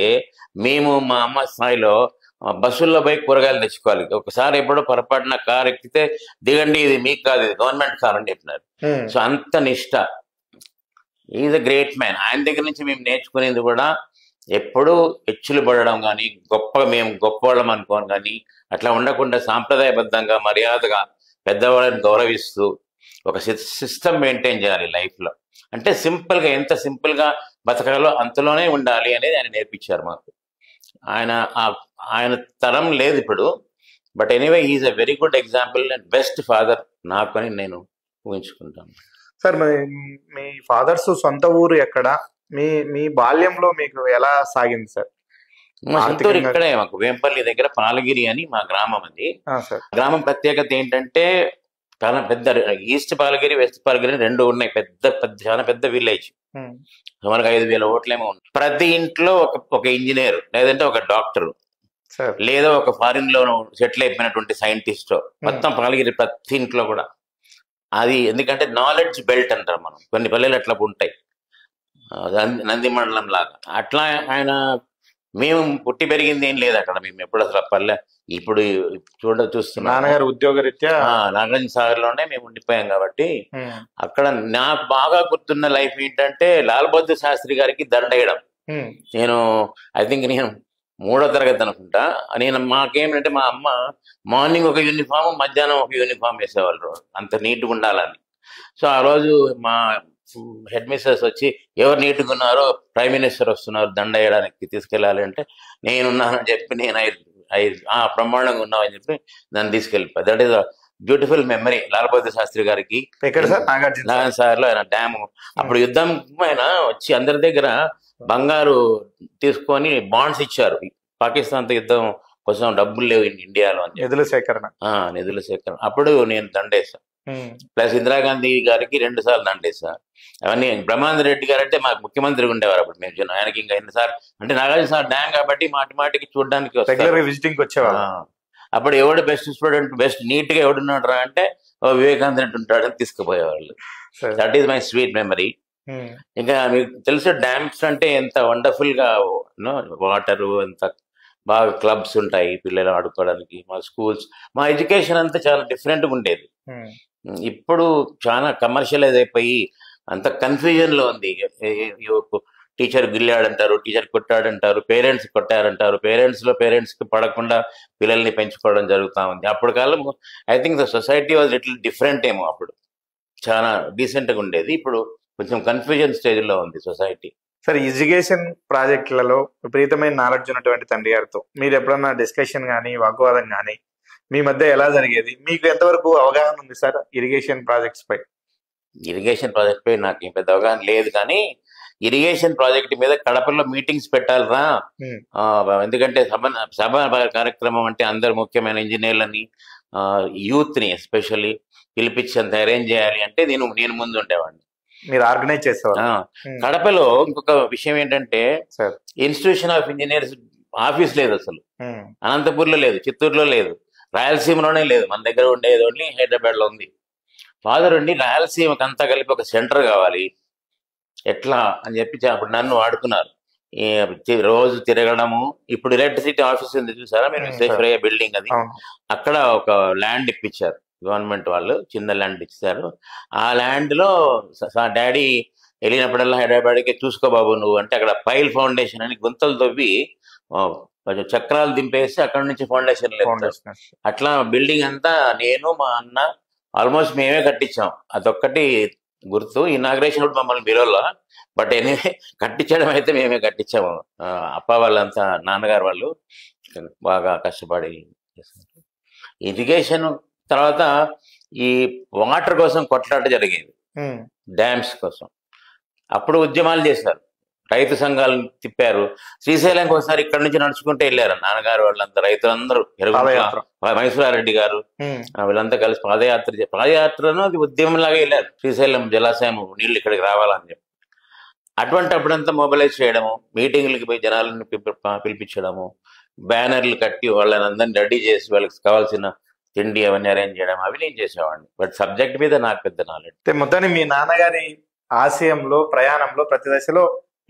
S1: మేము మా అమ్మ స్థాయిలో బస్సుల్లో పోయి కూరగాయలు తెచ్చుకోవాలి. ఒకసారి ఎప్పుడో పొరపాటున కారు ఎక్కితే దిగండి, ఇది మీకు కాదు, ఇది గవర్నమెంట్ కార్ అని చెప్పినారు. సో అంత నిష్ట. Is a great man. ఆయన దగ్గర నుంచి మేము నేర్చుకునేది కూడా ఎప్పుడూ హెచ్చులు పడడం కానీ, మేము గొప్పవాళ్ళం అనుకోని కానీ అట్లా ఉండకుండా సాంప్రదాయబద్ధంగా మర్యాదగా పెద్దవాళ్ళని గౌరవిస్తూ ఒక సిస్టమ్ మెయింటైన్ చేయాలి లైఫ్లో. అంటే సింపుల్గా, ఎంత సింపుల్గా బతకాలో అంతలోనే ఉండాలి అనేది ఆయన నేర్పించారు మాకు. ఆయన తరం లేదు ఇప్పుడు, but anyway is a very good example and best father నాకు అని నేను ఊహించుకుంటాను.
S2: సార్, మీ ఫాదర్స్ సొంత ఊరు ఎక్కడ? మీ బాల్యంలో మీకు ఎలా సాగింది సార్?
S1: మా సొంతూరు ఇక్కడే, మాకు వేంపల్లి దగ్గర పాలగిరి అని మా గ్రామం. అది గ్రామం ప్రత్యేకత ఏంటంటే చాలా పెద్ద, ఈస్ట్ పాలగిరి, వెస్ట్ పాలగిరి రెండు ఉన్నాయి. చాలా పెద్ద విలేజ్. మనకు 5,000 ఓట్లేమో ఉన్నాయి. ప్రతి ఇంట్లో ఒక ఇంజనీర్, లేదంటే ఒక డాక్టర్, లేదా ఒక ఫారిన్ లో సెటిల్ అయిపోయినటువంటి సైంటిస్ట్. మొత్తం పాలగిరి ప్రతి ఇంట్లో కూడా. అది ఎందుకంటే నాలెడ్జ్ బెల్ట్ అంటారు మనం, కొన్ని పల్లెలు అట్లా ఉంటాయి, నంది మండలం లాగా. అట్లా ఆయన, మేము పుట్టి పెరిగింది ఏం లేదు అక్కడ. మేము ఎప్పుడు అసలు పల్లె, ఇప్పుడు చూస్తున్నాం,
S2: నాన్నగారు ఉద్యోగరీత్యా
S1: నాగార్జున సాగర్ లోనే మేము ఉండిపోయాం కాబట్టి. అక్కడ నాకు బాగా గుర్తున్న లైఫ్ ఏంటంటే లాల్ బహదూర్ శాస్త్రి గారికి దండేయడం. నేను ఐ థింక్ నేను 3వ తరగతి అనుకుంటా. మాకేమిటంటే మా అమ్మ మార్నింగ్ ఒక యూనిఫామ్, మధ్యాహ్నం ఒక యూనిఫామ్ వేసేవాళ్ళు, అంత నీట్గా ఉండాలని. సో ఆ రోజు మా హెడ్ మిస్టర్స్ వచ్చి, ఎవరు నీట్గా ఉన్నారో, ప్రైమ్ మినిస్టర్ వస్తున్నారు దండ వేయడానికి తీసుకెళ్ళాలి అంటే, నేనున్నానని చెప్పి నేను బ్రహ్మాండంగా ఉన్నామని చెప్పి నన్ను తీసుకెళ్ళిపోయి. That is beautiful memory Lal Bahadur Shastri గారికి. నాగార్జున సాగర్ లో ఆయన డ్యాము, అప్పుడు యుద్ధం ఆయన వచ్చి అందరి దగ్గర బంగారు తీసుకొని బాండ్స్ ఇచ్చారు. పాకిస్తాన్తో యుద్ధం కోసం డబ్బులు లేవు ఇండియాలో అని, నిధుల సేకరణ. అప్పుడు నేను దండేసా. ప్లస్ ఇందిరాగాంధీ గారికి 2 సార్లు దండేసా. అవన్నీ బ్రహ్మానంద రెడ్డి గారు అంటే మాకు ముఖ్యమంత్రి ఉండేవారు అప్పుడు. మేము ఆయనకి ఇంకా ఎన్నిసార్లు అంటే, నాగార్జున సార్ డ్యామ్ కాబట్టి మాటికి చూడడానికి
S2: విజిటింగ్ వచ్చేవారు.
S1: అప్పుడు ఎవడు బెస్ట్ స్టూడెంట్, బెస్ట్ నీట్ గా ఎవడున్నాడు రా అంటే వివేకానంద రెడ్డి ఉంటాడని తీసుకుపోయేవాళ్ళు. That is my sweet memory. ఇంకా మీకు తెలుసు డ్యామ్స్ అంటే ఎంత వండర్ఫుల్ గా వాటరు, ఎంత బాగా క్లబ్స్ ఉంటాయి పిల్లలు ఆడుకోవడానికి. మా స్కూల్స్, మా ఎడ్యుకేషన్ అంతా చాలా డిఫరెంట్గా ఉండేది. ఇప్పుడు చాలా కమర్షియలైజ్ అయిపోయి అంత కన్ఫ్యూజన్ లో ఉంది. టీచర్ గిల్లాడంటారు, టీచర్ కొట్టాడంటారు, పేరెంట్స్ కొట్టారంటారు, పేరెంట్స్కి పడకుండా పిల్లల్ని పెంచుకోవడం జరుగుతూ ఉంది. అప్పుడు కాలం I think the society was little different ఏమో, అప్పుడు చాలా డీసెంట్గా ఉండేది. ఇప్పుడు కొంచెం కన్ఫ్యూజన్ స్టేజ్లో ఉంది సొసైటీ.
S2: సార్, ఎడ్యుకేషన్ ప్రాజెక్టులలో విపరీతమైన నాలెడ్జ్ ఉన్నటువంటి తండ్రి గారితో మీరు ఎప్పుడన్నా డిస్కషన్ కానీ వాగ్వాదం కానీ మీ మధ్య ఎలా జరిగేది? మీకు ఎంతవరకు అవగాహన ఉంది సార్ ఇరిగేషన్ ప్రాజెక్ట్స్ పై?
S1: ఇరిగేషన్ ప్రాజెక్ట్ పై నాకు ఏం పెద్ద అవగాహన లేదు, కానీ ఇరిగేషన్ ప్రాజెక్ట్ మీద కడపలో మీటింగ్స్ పెట్టాలరా. ఎందుకంటే సభ కార్యక్రమం అంటే అందరు ముఖ్యమైన ఇంజనీర్లని, యూత్ని ఎస్పెషల్లీ పిలిపించేంత అరేంజ్ చేయాలి అంటే నేను ముందు ఉండేవాడిని.
S2: మీరు ఆర్గనైజ్ చేసేవారు.
S1: కడపలో ఇంకొక విషయం ఏంటంటే, ఇన్స్టిట్యూషన్ ఆఫ్ ఇంజనీర్స్ ఆఫీస్ లేదు అసలు. అనంతపూర్లో లేదు, చిత్తూరులో లేదు, రాయలసీమలోనే లేదు. మన దగ్గర ఉండేది ఓన్లీ హైదరాబాద్లో ఉంది. ఫాదర్ ఉండి రాయలసీమకి అంతా కలిపి ఒక సెంటర్ కావాలి ఎట్లా అని చెప్పి అప్పుడు నన్ను వాడుకున్నారు. రోజు తిరగడము. ఇప్పుడు ఎలక్ట్రిసిటీ ఆఫీస్ ఉంది చూసారా మీరు, విశ్వేశ్వరయ్య బిల్డింగ్, అది అక్కడ ఒక ల్యాండ్ ఇప్పించారు గవర్నమెంట్ వాళ్ళు, చిన్న ల్యాండ్ ఇచ్చారు. ఆ ల్యాండ్ లో డాడీ వెళ్ళినప్పుడల్లా హైదరాబాద్కి చూసుకో బాబు నువ్వు అంటే, అక్కడ పైల్ ఫౌండేషన్ అని గుంతలు తవ్వి కొంచెం చక్రాలు దింపేసి అక్కడ నుంచి ఫౌండేషన్ లేదు. అట్లా బిల్డింగ్ అంతా నేను మా అన్న ఆల్మోస్ట్ మేమే కట్టించాం. అదొక్కటి గుర్తు. ఇనాగ్రేషన్ కూడా మమ్మల్ని బిరోలో, బట్ ఎనీవే కట్టించడం అయితే మేమే కట్టించాము. అప్ప వాళ్ళంతా, నాన్నగారు వాళ్ళు బాగా కష్టపడి చేశారు. ఇరిగేషన్ తర్వాత ఈ వాటర్ కోసం కొట్లాట జరిగేది, డ్యామ్స్ కోసం. అప్పుడు ఉద్యమాలు చేశారు, రైతు సంఘాలు తిప్పారు. శ్రీశైలంకి ఒకసారి ఇక్కడ నుంచి నడుచుకుంటే వెళ్ళారు నాన్నగారు వాళ్ళంతా, రైతులందరూ, మైసూరారెడ్డి గారు వీళ్ళంతా కలిసి పాదయాత్రను అది ఉద్యమంలాగా వెళ్ళారు. శ్రీశైలం జలాశయం నీళ్ళు ఇక్కడికి రావాలని చెప్పి. అటువంటి అప్పుడంతా మొబిలైజ్ చేయడము, మీటింగ్లకి పోయి జనాలను పిలిపించడము, బ్యానర్లు కట్టి వాళ్ళని అందరినీ రెడీ చేసి వాళ్ళకి కావాల్సిన తిండి అవన్నీ అరేంజ్ చేయడం, అవి నేను చేసేవాడిని. బట్ సబ్జెక్ట్ మీద నాకు పెద్ద నాలెడ్జ్.
S2: మొత్తాన్ని మీ నాన్నగారి ఆశయంలో, ప్రయాణంలో ప్రతి దశలో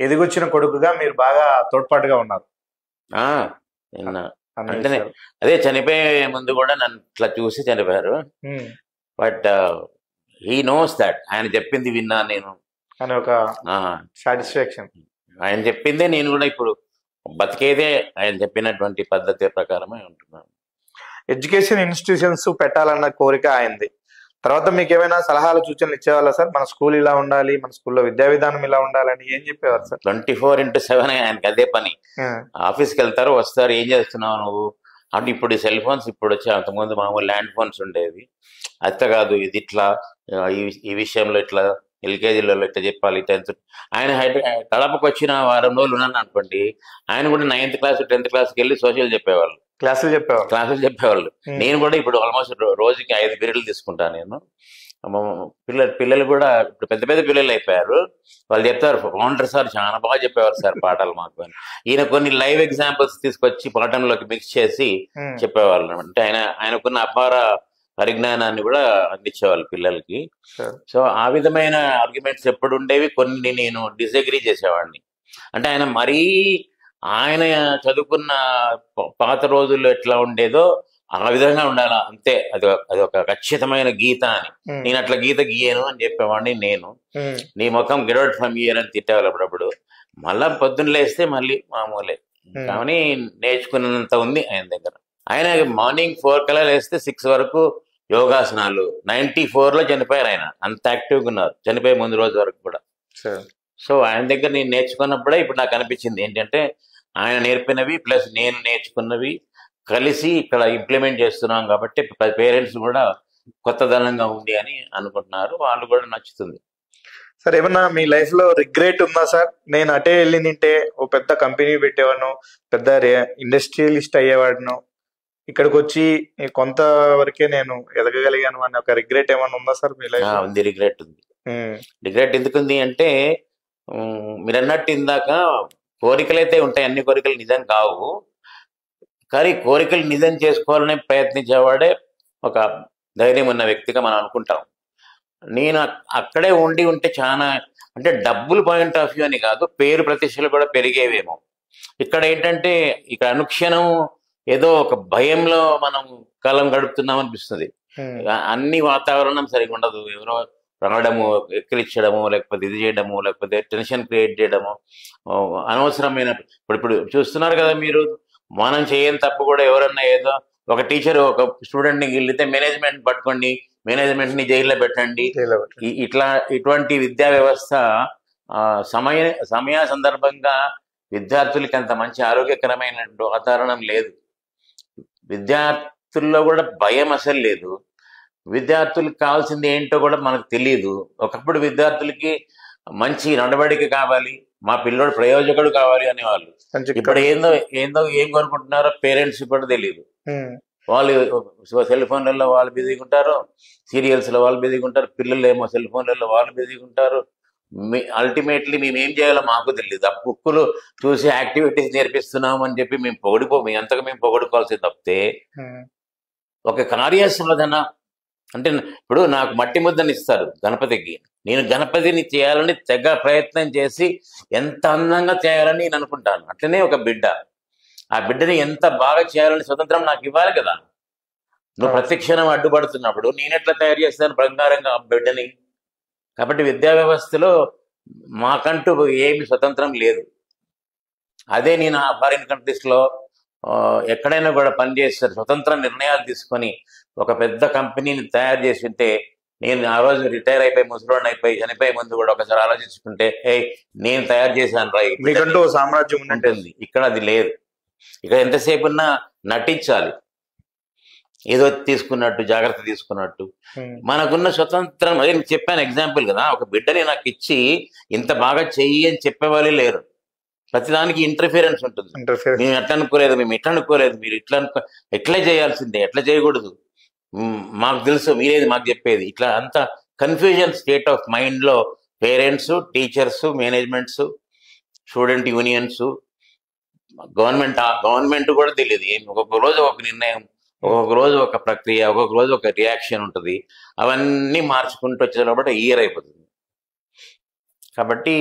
S2: ఎదిగొచ్చిన కొడుకుగా మీరు బాగా తోడ్పాటుగా ఉన్నారు.
S1: అంటే అదే చనిపోయే ముందు కూడా నన్ను ఇట్లా చూసి చనిపోయారు. బట్ హీ నోస్ దట్ ఆయన చెప్పింది విన్నా నేను
S2: అని ఒక సాటిస్ఫాక్షన్.
S1: ఆయన చెప్పిందే నేను కూడా ఇప్పుడు బతికేదే ఆయన చెప్పినటువంటి పద్ధతి ప్రకారమే ఉంటున్నాను.
S2: ఎడ్యుకేషన్ ఇన్స్టిట్యూషన్స్ పెట్టాలన్న కోరిక ఆయనది. తర్వాత మీకు ఏమైనా సలహాలు సూచనలు ఇచ్చేవాళ్ళ సార్? మన స్కూల్ ఇలా ఉండాలి, మన స్కూల్లో విద్యా విధానం ఇలా ఉండాలని ఏం చెప్పేవారు సార్?
S1: 24/7 ఆయనకి అదే పని. ఆఫీస్కి వెళ్తారు, వస్తారు, ఏం చేస్తున్నావు నువ్వు అంటే. ఇప్పుడు సెల్ ఫోన్స్ ఇప్పుడు వచ్చి, అంతకుముందు మామూలు ల్యాండ్ ఫోన్స్ ఉండేవి. అత్త కాదు ఇది ఇట్లా, ఈ విషయంలో ఇట్లా ఎల్కేజీలో ఇట్లా చెప్పాలి, 10th. ఆయన కడపకు వచ్చిన వారం రోజులు ఉన్నాను అనుకోండి, ఆయన కూడా 9th క్లాస్ 10th క్లాస్కి వెళ్ళి సోషల్ చెప్పేవాళ్ళు, క్లాసులు చెప్పేవాళ్ళు. నేను కూడా ఇప్పుడు ఆల్మోస్ట్ రోజుకి 5 పీరియడ్లు తీసుకుంటాను నేను. పిల్లలు కూడా ఇప్పుడు పెద్ద పెద్ద పిల్లలు అయిపోయారు. వాళ్ళు చెప్తారు, ఫౌండర్ సార్ చాలా బాగా చెప్పేవారు సార్ పాఠాలు మాకు అని. ఈయన కొన్ని లైవ్ ఎగ్జాంపుల్స్ తీసుకొచ్చి పాఠంలోకి మిక్స్ చేసి చెప్పేవాళ్ళు. అంటే ఆయనకున్న అపార పరిజ్ఞానాన్ని కూడా అందించేవాళ్ళు పిల్లలకి. సో ఆ విధమైన ఆర్గ్యుమెంట్స్ ఎప్పుడు ఉండేవి. కొన్ని నేను డిసగ్రీ చేసేవాడిని. అంటే ఆయన మరీ ఆయన చదువుకున్న పాత రోజుల్లో ఎట్లా ఉండేదో ఆ విధంగా ఉండాలా అంతే, అది ఒక ఖచ్చితమైన గీత అని. నేను అట్లా గీత గీయను అని చెప్పేవాడిని నేను. నీ ముఖం గెట్ ఫ్రమ్ హియర్ అని తిట్టేవాళ్ళు అప్పుడప్పుడు. మళ్ళా పొద్దున్న లేస్తే మళ్ళీ మామూలే. కానీ నేర్చుకున్నంత ఉంది ఆయన దగ్గర. ఆయన మార్నింగ్ 4 కల్లా లేస్తే 6 వరకు యోగాసనాలు. 94లో చనిపోయారు ఆయన, అంత యాక్టివ్గా ఉన్నారు చనిపోయే ముందు రోజు వరకు కూడా. సో ఆయన దగ్గర నేను నేర్చుకున్నప్పుడే ఇప్పుడు నాకు అనిపించింది ఏంటంటే, ఆయన నేర్పినవి ప్లస్ నేను నేర్చుకున్నవి కలిసి ఇక్కడ ఇంప్లిమెంట్ చేస్తున్నాం కాబట్టి పేరెంట్స్ కూడా కొత్తదనంగా ఉంది అని అనుకుంటున్నారు, వాళ్ళు కూడా నచ్చుతుంది.
S2: సార్, ఏమన్నా మీ లైఫ్ లో రిగ్రెట్ ఉందా సార్? నేను అటే వెళ్ళి నింటే ఓ పెద్ద కంపెనీ పెట్టేవాడిను, పెద్ద ఇండస్ట్రియలిస్ట్ అయ్యేవాడిను, ఇక్కడికి వచ్చి కొంతవరకే నేను ఎదగగలిగాను అని ఒక రిగ్రెట్ ఏమన్నా ఉందా సార్ మీ లైఫ్?
S1: ఉంది, రిగ్రెట్ ఉంది. రిగ్రెట్ ఎందుకుంది అంటే, మీరు అన్నట్టు ఇందాక కోరికలైతే ఉంటాయి, అన్ని కోరికలు నిజం కావు. కానీ కోరికలు నిజం చేసుకోవాలని ప్రయత్నించేవాడే ఒక ధైర్యం ఉన్న వ్యక్తిగా మనం అనుకుంటాం. నేను అక్కడే ఉంటే చాలా, అంటే డబ్బులు పాయింట్ ఆఫ్ వ్యూ అని కాదు, పేరు ప్రతిష్టలు కూడా పెరిగేవేమో. ఇక్కడ ఏంటంటే, ఇక్కడ అనుక్షణం ఏదో ఒక భయంలో మనం కాలం గడుపుతున్నాం అనిపిస్తుంది. అన్ని వాతావరణం సరిగా ఉండదు. ఎవరో రావడము, ఎక్కిరించడము, లేకపోతే ఇది చేయడము, లేకపోతే టెన్షన్ క్రియేట్ చేయడము, అనవసరమైన ఇప్పుడు చూస్తున్నారు కదా మీరు. మనం చేయని తప్పు కూడా ఎవరన్నా ఏదో ఒక టీచర్ ఒక స్టూడెంట్ని గిల్లితే మేనేజ్మెంట్ పట్టుకోండి, మేనేజ్మెంట్ని జైల్లో పెట్టండి. ఇటువంటి విద్యా వ్యవస్థ సమయ సందర్భంగా విద్యార్థులకి అంత మంచి ఆరోగ్యకరమైన వాతావరణం లేదు. విద్యార్థుల్లో కూడా భయం అసలు లేదు. విద్యార్థులకు కావాల్సింది ఏంటో కూడా మనకు తెలియదు. ఒకప్పుడు విద్యార్థులకి మంచి నడవడిక కావాలి, మా పిల్లోడు ప్రయోజకుడు కావాలి అనేవాళ్ళు. ఇప్పుడు ఏందో ఏం కోరుకుంటున్నారో పేరెంట్స్ కూడా తెలియదు. వాళ్ళు సెల్ ఫోన్లలో వాళ్ళు బిజీగా ఉంటారు, సీరియల్స్లో వాళ్ళు బిజీగా ఉంటారు, పిల్లలు ఏమో సెల్ ఫోన్లలో వాళ్ళు బిజీగా ఉంటారు. అల్టిమేట్లీ మేము ఏం చేయాలో మాకు తెలియదు. ఆ బుక్కులు చూసి యాక్టివిటీస్ నేర్పిస్తున్నాం అని చెప్పి మేము ఎంతగా మేము పొగడుకోవాల్సి తప్పితే ఒక కార్యసాధన అంటే ఇప్పుడు నాకు మట్టి ముద్దని ఇస్తారు గణపతికి, నేను గణపతిని చేయాలని తెగ ప్రయత్నం చేసి ఎంత అందంగా చేయాలని నేను అనుకుంటాను. అట్లనే ఒక బిడ్డ, ఆ బిడ్డని ఎంత బాగా చేయాలని స్వతంత్రం నాకు ఇవ్వాలి కదా. నువ్వు ప్రతిక్షణం అడ్డుపడుతున్నప్పుడు నేను ఎట్లా తయారు చేస్తాను బంగారంగా ఆ బిడ్డని? కాబట్టి విద్యా వ్యవస్థలో మాకంటూ ఏమి స్వతంత్రం లేదు. అదే నేను ఆ ఫారిన్ కంట్రీస్లో ఎక్కడైనా కూడా పనిచేస్తారు, స్వతంత్ర నిర్ణయాలు తీసుకొని ఒక పెద్ద కంపెనీని తయారు చేసి ఉంటే, నేను ఆ రోజు రిటైర్ అయిపోయి ముసలోడిని చనిపోయే ముందు కూడా ఒకసారి ఆలోచించుకుంటే నేను తయారు చేశాను రా,
S2: మీకంటూ సామ్రాజ్యం
S1: ఉంటుంది. ఇక్కడ అది లేదు. ఇక్కడ ఎంతసేపు ఉన్నా నటించాలి, ఏదో తీసుకున్నట్టు, జాగ్రత్త తీసుకున్నట్టు. మనకున్న స్వతంత్రం అదే నేను చెప్పాను ఎగ్జాంపుల్ కదా. ఒక బిడ్డని నాకు ఇచ్చి ఇంత బాగా చెయ్యి అని చెప్పేవాళ్ళే లేరు. ప్రతిదానికి ఇంటర్ఫిరెన్స్ ఉంటుంది. మేము ఎట్లా అనుకోలేదు, మేము ఎట్లా అనుకోలేదు, మీరు ఎట్లా చేయాల్సిందే, ఎట్లా చేయకూడదు, మాకు తెలుసు, మీరేది మాకు చెప్పేది. ఇట్లా అంత కన్ఫ్యూజన్ స్టేట్ ఆఫ్ మైండ్లో parents, teachers, managements, student unions, government కూడా తెలియదు. ఒక్కొక్క రోజు ఒక నిర్ణయం, ఒక్కొక్క రోజు ఒక ప్రక్రియ, ఒక్కొక్క రోజు ఒక రియాక్షన్ ఉంటుంది. అవన్నీ మార్చుకుంటూ వచ్చేటప్పుడు ఇయర్ అయిపోతుంది. కాబట్టి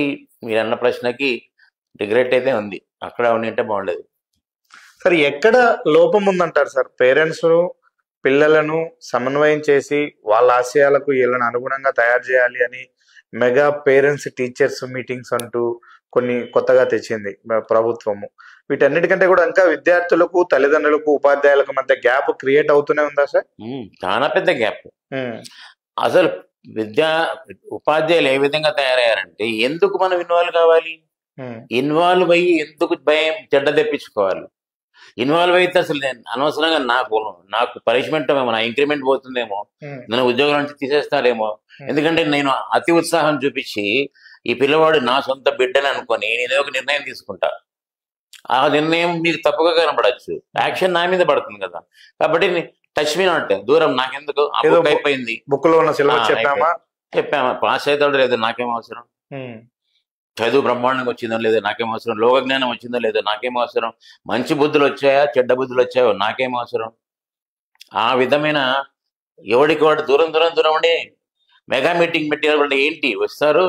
S1: మీరు అన్న ప్రశ్నకి రిగ్రెట్ అయితే ఉంది, అక్కడ ఉండింటే బాగుండేది.
S2: సార్ ఎక్కడ లోపం ఉందంటారు సార్? పేరెంట్స్ పిల్లలను సమన్వయం చేసి వాళ్ళ ఆశయాలకు వీళ్ళని అనుగుణంగా తయారు చేయాలి అని మెగా పేరెంట్స్ టీచర్స్ మీటింగ్స్ అంటూ కొన్ని కొత్తగా తెచ్చింది ప్రభుత్వము. వీటన్నిటికంటే కూడా ఇంకా విద్యార్థులకు, తల్లిదండ్రులకు, ఉపాధ్యాయులకు మధ్య గ్యాప్ క్రియేట్ అవుతూనే ఉందా సార్?
S1: చాలా పెద్ద గ్యాప్. అసలు ఉపాధ్యాయులు ఏ విధంగా తయారయ్యారంటే, ఎందుకు మనం ఇన్వాల్వ్ కావాలి, ఇన్వాల్వ్ అయ్యి ఎందుకు భయం చెడ్డ తెప్పించుకోవాలి? ఇన్వాల్వ్ అయితే అసలు నేను అనవసరంగా నాకు పనిష్మెంట్ ఏమో, నా ఇంక్రిమెంట్ పోతుందేమో, నన్ను ఉద్యోగం నుంచి తీసేస్తారేమో. ఎందుకంటే నేను అతి ఉత్సాహం చూపించి ఈ పిల్లవాడు నా సొంత బిడ్డని అనుకొని నేను ఒక నిర్ణయం తీసుకుంటా. ఆ నిర్ణయం మీకు తప్పుగా కనబడచ్చు, యాక్షన్ నా మీద పడుతుంది కదా. కాబట్టి టచ్ మీ నాట్, దూరం నాకెందుకు, అయిపోయింది.
S2: బుక్ లో ఉన్న సిలబస్
S1: చెప్పామా, పాస్ అవుతాడు లేదు నాకేం అవసరం, చదువు బ్రహ్మాండంగా వచ్చిందో లేదో నాకేం అవసరం, లోకజ్ఞానం వచ్చిందో లేదో నాకేం అవసరం, మంచి బుద్ధులు వచ్చాయా చెడ్డ బుద్ధులు వచ్చాయో నాకేం అవసరం. ఆ విధమైన ఎవడికి వాడు దూరం ఉండి మెగా మీటింగ్ పెట్టిన ఏంటి, వస్తారు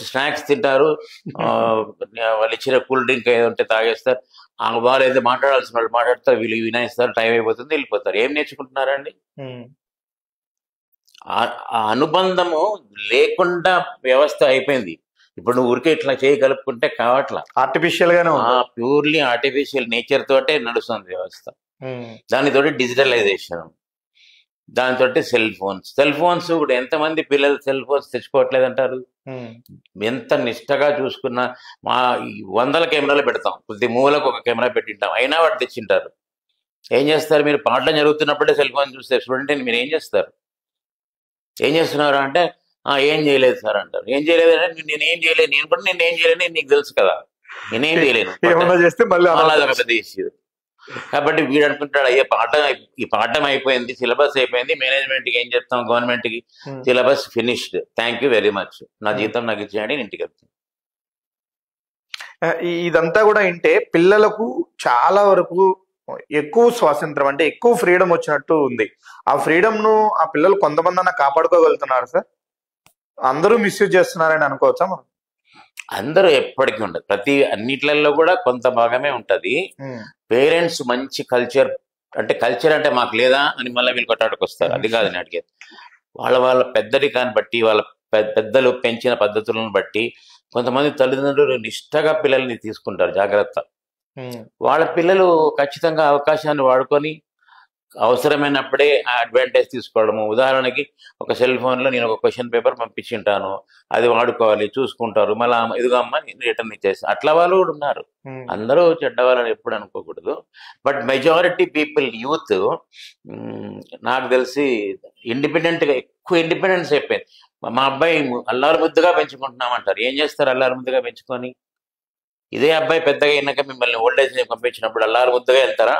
S1: స్నాక్స్ తింటారు, వాళ్ళు ఇచ్చిన కూల్ డ్రింక్ ఏదో ఉంటే తాగేస్తారు, వాళ్ళు ఏదో మాట్లాడాల్సిన వాళ్ళు మాట్లాడతారు, వీళ్ళు వినాయిస్తారు, టైం అయిపోతుంది, వెళ్ళిపోతారు. ఏం నేర్చుకుంటున్నారండి? ఆ అనుబంధము లేకుండా వ్యవస్థ అయిపోయింది. ఇప్పుడు నువ్వు ఊరికే ఇట్లా చేయగలుపుకుంటే కావట్లా,
S2: ఆర్టిఫిషియల్ గానే
S1: ప్యూర్లీ ఆర్టిఫిషియల్ నేచర్ తోటే నడుస్తుంది వ్యవస్థ. దానితోటి డిజిటలైజేషన్, దాంతో సెల్ ఫోన్స్ ఇప్పుడు ఎంతమంది పిల్లలు సెల్ ఫోన్స్ తెచ్చుకోవట్లేదు అంటారు? ఎంత నిష్టగా చూసుకున్నా మా 100 కెమెరాలు పెడతాం, ప్రతి మూలకు ఒక కెమెరా పెట్టింటాం, అయినా వాడు తెచ్చింటారు. ఏం చేస్తారు మీరు? పాఠం జరుగుతున్నప్పుడే సెల్ ఫోన్ చూస్తే స్టూడెంట్ మీరు ఏం చేస్తారు? ఏం చేస్తున్నారు అంటే ఏం చేయలేదు సార్ అంటారు. ఏం చేయలేదు అంటే నేనేం చేయలేదు, నేను కూడా నేనేం చేయలేని నీకు తెలుసు కదా, నేనేం చేయలేను, అదొక పెద్ద ఇష్యూ. కాబట్టి వీడు అనుకుంటాడు అయ్యే ఈ పాఠం అయిపోయింది, సిలబస్ అయిపోయింది, మేనేజ్మెంట్కి ఏం చెప్తాం, గవర్నమెంట్కి syllabus finished, thank you very much, నా జీతం నాకు ఇచ్చేయండి, ఇంటికి వెళ్తాను.
S2: ఇదంతా కూడా అంటే పిల్లలకు చాలా వరకు ఎక్కువ స్వాతంత్రం, అంటే ఎక్కువ ఫ్రీడమ్ వచ్చినట్టు ఉంది. ఆ ఫ్రీడమ్ ను ఆ పిల్లలు కొంతమంది అన్న కాపాడుకోగలుగుతున్నారు సార్? అందరూ మిస్యూజ్ చేస్తున్నారని అనుకోవచ్చా మనం?
S1: అందరూ ఎప్పటికీ ఉండదు, అన్నిట్లలో కూడా కొంత భాగమే ఉంటది. పేరెంట్స్ మంచి కల్చర్ అంటే మాకు లేదా అని మళ్ళీ వీళ్ళు కొట్టాడుకు వస్తారు, అది కాదు నేను అడిగేది. వాళ్ళ వాళ్ళ పెద్దరికాన్ని బట్టి, వాళ్ళ పెద్దలు పెంచిన పద్ధతులను బట్టి కొంతమంది తల్లిదండ్రులు నిష్ఠగా పిల్లల్ని తీసుకుంటారు జాగ్రత్త. వాళ్ళ పిల్లలు ఖచ్చితంగా అవకాశాన్ని వాడుకొని అవసరమైనప్పుడే ఆ అడ్వాంటేజ్ తీసుకోవడము. ఉదాహరణకి ఒక సెల్ ఫోన్లో నేను ఒక క్వశ్చన్ పేపర్ పంపించింటాను, అది వాడుకోవాలి, చూసుకుంటారు, మళ్ళీ ఇదిగో అమ్మ రిటర్న్ ఇచ్చేసి అట్లా వాళ్ళు కూడా ఉన్నారు. అందరూ చెడ్డవాళ్ళని ఎప్పుడు అనుకోకూడదు. బట్ మెజారిటీ పీపుల్ యూత్ నాకు తెలిసి ఇండిపెండెంట్గా ఎక్కువ ఇండిపెండెన్స్ అయిపోయింది. మా అబ్బాయి అల్లారు ముద్దుగా పెంచుకుంటున్నామంటారు. ఏం చేస్తారు అల్లారు ముద్దుగా పెంచుకొని? ఇదే అబ్బాయి పెద్దగా అయినాక మిమ్మల్ని ఓల్డేజ్ పంపించినప్పుడు అల్లారు ముద్దుగా వెళ్తారా?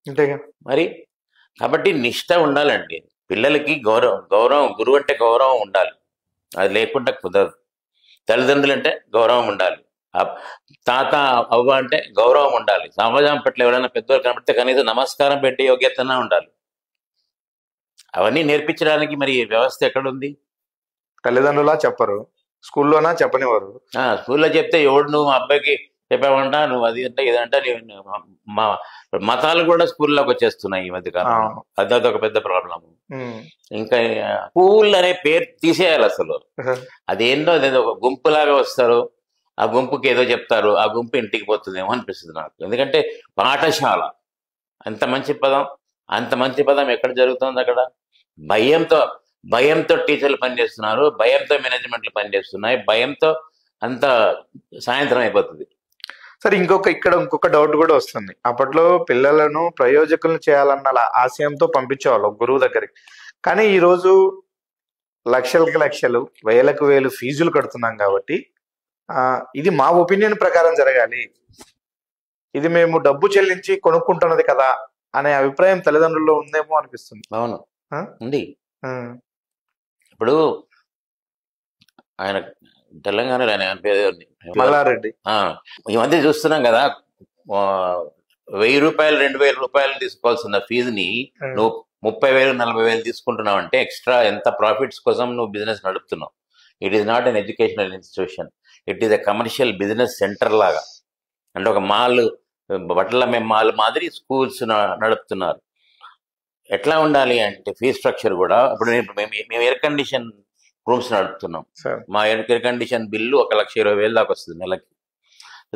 S2: అంతేగా
S1: మరి. కాబట్టి నిష్ఠ ఉండాలండి పిల్లలకి. గౌరవం గురువు అంటే గౌరవం ఉండాలి, అది లేకుండా కుదరదు. తల్లిదండ్రులు అంటే గౌరవం ఉండాలి, తాత అవ్వ అంటే గౌరవం ఉండాలి. సమాజం పట్ల ఎవరైనా పెద్దవాళ్ళు కనబడితే కనీసం నమస్కారం పెట్టే యోగ్యతన ఉండాలి. అవన్నీ నేర్పించడానికి మరి వ్యవస్థ ఎక్కడుంది?
S2: తల్లిదండ్రులా చెప్పరు, స్కూల్లోనా చెప్పనివారు.
S1: స్కూల్లో చెప్తే ఎవడు నువ్వు మా అబ్బాయికి చెప్పావంట, నువ్వు అది అంటే ఇదంటే మా మతాలు కూడా స్కూల్లోకి వచ్చేస్తున్నాయి ఈ మధ్యకాలం. అదొక పెద్ద ప్రాబ్లం. ఇంకా స్కూల్ అనే పేరు తీసేయాలి అసలు. అదేందో అదేదో ఒక గుంపులాగా వస్తారు, ఆ గుంపుకి ఏదో చెప్తారు, ఆ గుంపు ఇంటికి పోతుందేమో అనిపిస్తుంది నాకు. ఎందుకంటే పాఠశాల అంత మంచి పదం, అంత మంచి పదం ఎక్కడ జరుగుతుంది? అక్కడ భయంతో టీచర్లు పనిచేస్తున్నారు, భయంతో మేనేజ్మెంట్లు పనిచేస్తున్నాయి, భయంతో అంత సాయంత్రం అయిపోతుంది.
S2: సరే, ఇంకొక డౌట్ కూడా వస్తుంది. అప్పట్లో పిల్లలను ప్రయోజకులను చేయాలన్న ఆశయంతో పంపించేవాళ్ళు గురువు దగ్గరికి. కానీ ఈరోజు లక్షలకి లక్షలు, వేలకు వేలు ఫీజులు కడుతున్నాం కాబట్టి ఇది మా ఒపీనియన్ ప్రకారం జరగాలి, ఇది మేము డబ్బు చెల్లించి కొనుక్కుంటున్నది కదా అనే అభిప్రాయం తల్లిదండ్రుల్లో ఉందేమో అనిపిస్తుంది.
S1: అవును, ఉంది. ఇప్పుడు ఆయన తెలంగాణలో ఆయన పేరు
S2: మల్లారెడ్డి.
S1: ఈ మధ్య చూస్తున్నాం కదా, 1000 రూపాయలు 2000 రూపాయలు తీసుకోవాల్సిన ఫీజుని నువ్వు 30,000 40,000 తీసుకుంటున్నావు అంటే ఎక్స్ట్రా ఎంత ప్రాఫిట్స్ కోసం నువ్వు బిజినెస్ నడుపుతున్నావు. It is not an educational institution, it is a commercial business centre లాగా. అంటే ఒక మాల్, బట్టల మాల్ మాదిరి స్కూల్స్ నడుపుతున్నారు. ఎట్లా ఉండాలి అంటే ఫీజ్ స్ట్రక్చర్ కూడా. ఇప్పుడు మేము ఎయిర్ కండిషన్ రూమ్స్ నడుపుతున్నాం. మా ఎయిర్ కండిషన్ బిల్లు 1,20,000 దాకా వస్తుంది నెలకి.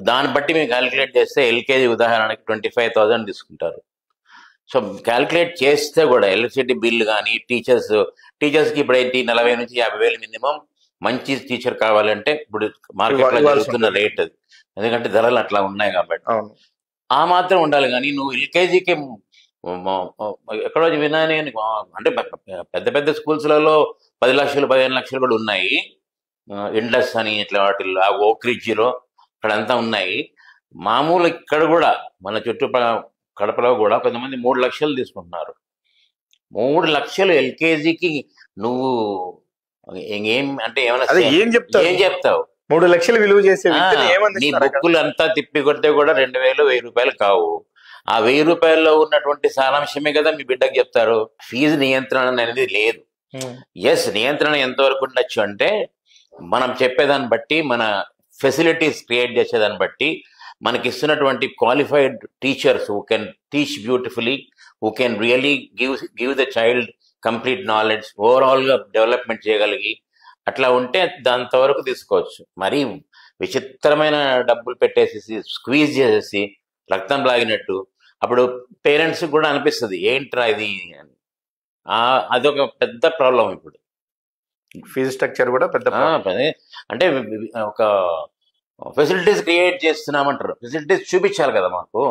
S1: దాన్ని బట్టి మేము క్యాలిక్యులేట్ చేస్తే ఎల్కేజీ ఉదాహరణకి 25,000 తీసుకుంటారు. సో క్యాలిక్యులేట్ చేస్తే కూడా ఎలక్ట్రిసిటీ బిల్లు కానీ, టీచర్స్కి ఇప్పుడు 40,000 నుంచి 50,000 మినిమం. మంచి టీచర్ కావాలంటే ఇప్పుడు మార్కెట్లో జరుగుతున్న రేట్ అది, ఎందుకంటే ధరలు అట్లా ఉన్నాయి కాబట్టి ఆ మాత్రం ఉండాలి. కానీ నువ్వు ఎల్కేజీకి ఎక్కడో విన్నాను అంటే పెద్ద పెద్ద స్కూల్స్లలో 10 లక్షలు 15 లక్షలు కూడా ఉన్నాయి. ఇండస్ అని ఇట్లా వాటిల్లో, ఆ ఓక్రిడ్జిలో అక్కడంతా ఉన్నాయి. మామూలు ఇక్కడ కూడా మన కడపలో కూడా కొంతమంది 3 లక్షలు తీసుకుంటున్నారు. 3 లక్షలు ఎల్కేజీకి నువ్వు ఏం అంటే ఏం చెప్తావు?
S2: 3 లక్షలు విలువ చేసే
S1: నీ బుక్కులు అంతా తిప్పి కొడితే కూడా 2,000 1000 రూపాయలు కావు. ఆ 1000 రూపాయల్లో ఉన్నటువంటి సారాంశమే కదా మీ బిడ్డకు చెప్తారు. ఫీజు నియంత్రణ అనేది లేదు. ఎస్, నియంత్రణ ఎంతవరకు ఉండొచ్చు అంటే మనం చెప్పేదాన్ని బట్టి, మన ఫెసిలిటీస్ క్రియేట్ చేసేదాన్ని బట్టి, మనకి ఇస్తున్నటువంటి qualified teachers who can teach beautifully, who can really give the child complete knowledge, ఓవరాల్గా డెవలప్మెంట్ చేయగలిగి అట్లా ఉంటే దాంతవరకు తీసుకోవచ్చు. మరి విచిత్రమైన డబ్బులు పెట్టేసేసి స్క్వీజ్ చేసేసి రక్తం లాగినట్టు అప్పుడు పేరెంట్స్ కూడా అనిపిస్తుంది ఏంట్రా ఇది అని. అదొక పెద్ద ప్రాబ్లం. ఇప్పుడు
S2: ఫీజు స్ట్రక్చర్ కూడా పెద్ద
S1: అంటే ఒక ఫెసిలిటీస్ క్రియేట్ చేస్తున్నామంటారు, ఫెసిలిటీస్ చూపించాలి కదా మాకు.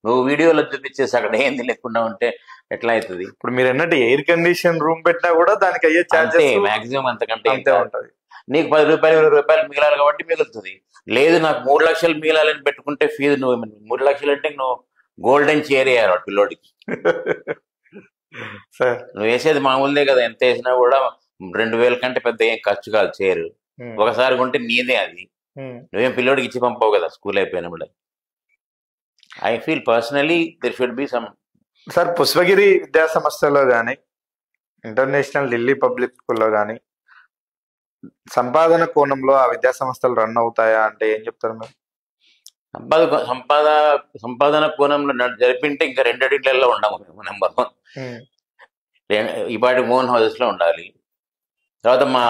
S1: నువ్వు వీడియోలో చూపించేసి అక్కడ ఏంది లేకుండా ఉంటే ఎట్లా అవుతుంది?
S2: ఇప్పుడు మీరు అన్నట్టు ఎయిర్ కండిషన్ రూమ్ పెట్టినా కూడా దానికి అయ్యే ఛార్జెస్
S1: మాక్సిమం అంతకంటే ఉంటుంది. నీకు 10 రూపాయలు 20 రూపాయలు మిగిలాలి కాబట్టి మిగులుతుంది. లేదు నాకు 3 లక్షలు మిగిలాలని పెట్టుకుంటే ఫీజు నువ్వు 3 లక్షలు అంటే నువ్వు గోల్డెన్ చైర్ వేయాలి పిల్లోడికి. నువ్వు వేసేది మామూలుదే కదా, ఎంత వేసినా కూడా 2,000 కంటే పెద్ద ఏం ఖర్చు కాదు చైర్. ఒకసారి కొంటే నీదే అది, నువ్వేం పిల్లోడికి ఇచ్చి పంపవు కదా స్కూల్ అయిపోయినప్పుడు. I feel personally there should be some.
S2: Sir, Pushpagiri విద్యా సంస్థలో కానీ, ఇంటర్నేషనల్ ఢిల్లీ పబ్లిక్ స్కూల్లో కానీ సంపాదన కోణంలో ఆ విద్యా సంస్థలు రన్ అవుతాయా అంటే ఏం చెప్తారు మీరు?
S1: సంపాదన కోణంలో జరిపింటే ఇంకా 2 ఉండము. నెంబర్ 1 ఇవాటి ఓన్ హౌసెస్లో ఉండాలి. తర్వాత మా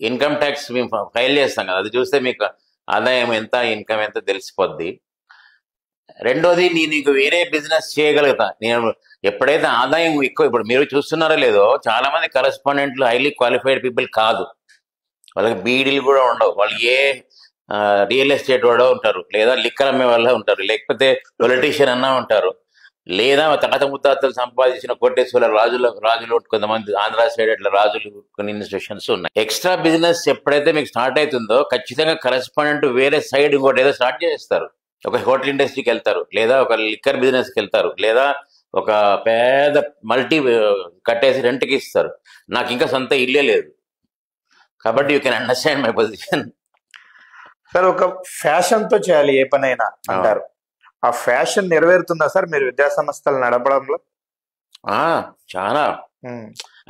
S1: ఇన్కమ్ ట్యాక్స్ మేము ఫైల్ చేస్తాం కదా, అది చూస్తే మీకు ఆదాయం ఎంత, ఇన్కమ్ ఎంత తెలిసిపోద్ది. రెండోది, నేను నీకు వేరే బిజినెస్ చేయగలుగుతా. నేను ఎప్పుడైతే ఆదాయం ఎక్కువ, ఇప్పుడు మీరు చూస్తున్నారో లేదో, చాలా మంది కరెస్పాండెంట్లు హైలీ క్వాలిఫైడ్ పీపుల్ కాదు, వాళ్ళకి బీడీలు కూడా ఉండవు. వాళ్ళు రియల్ ఎస్టేట్ వాడో ఉంటారు, లేదా లిక్కర్ అమ్మే వాళ్ళే ఉంటారు, లేకపోతే పొలిటీషియన్ అన్నా ఉంటారు, లేదా తాత ముత్తాతలు సంపాదించిన కోటేశ్వర రాజులు కొంతమంది ఆంధ్ర సైడ్ అట్లా రాజులు కొన్ని ఇన్స్టిట్యూషన్స్ ఉన్నాయి. ఎక్స్ట్రా బిజినెస్ ఎప్పుడైతే మీకు స్టార్ట్ అవుతుందో ఖచ్చితంగా కరెస్పాండెంట్ వేరే సైడ్ ఇంకోటి ఏదో స్టార్ట్ చేస్తారు. ఒక హోటల్ ఇండస్ట్రీకి వెళ్తారు, లేదా ఒక లిక్కర్ బిజినెస్కి వెళ్తారు, లేదా ఒక పేద మల్టీ కట్టేసి రెంట్కి ఇస్తారు. నాకు ఇంకా సొంత ఇల్లే లేదు, కాబట్టి you can understand my position.
S2: Sir, ఒక ఫ్యాషన్ తో చేయాలి ఏ పనైనా అంటారు. ఆ ఫ్యాషన్ నెరవేరుతుందా సార్ మీరు విద్యా సంస్థలు నడపడంలో?
S1: చాలా.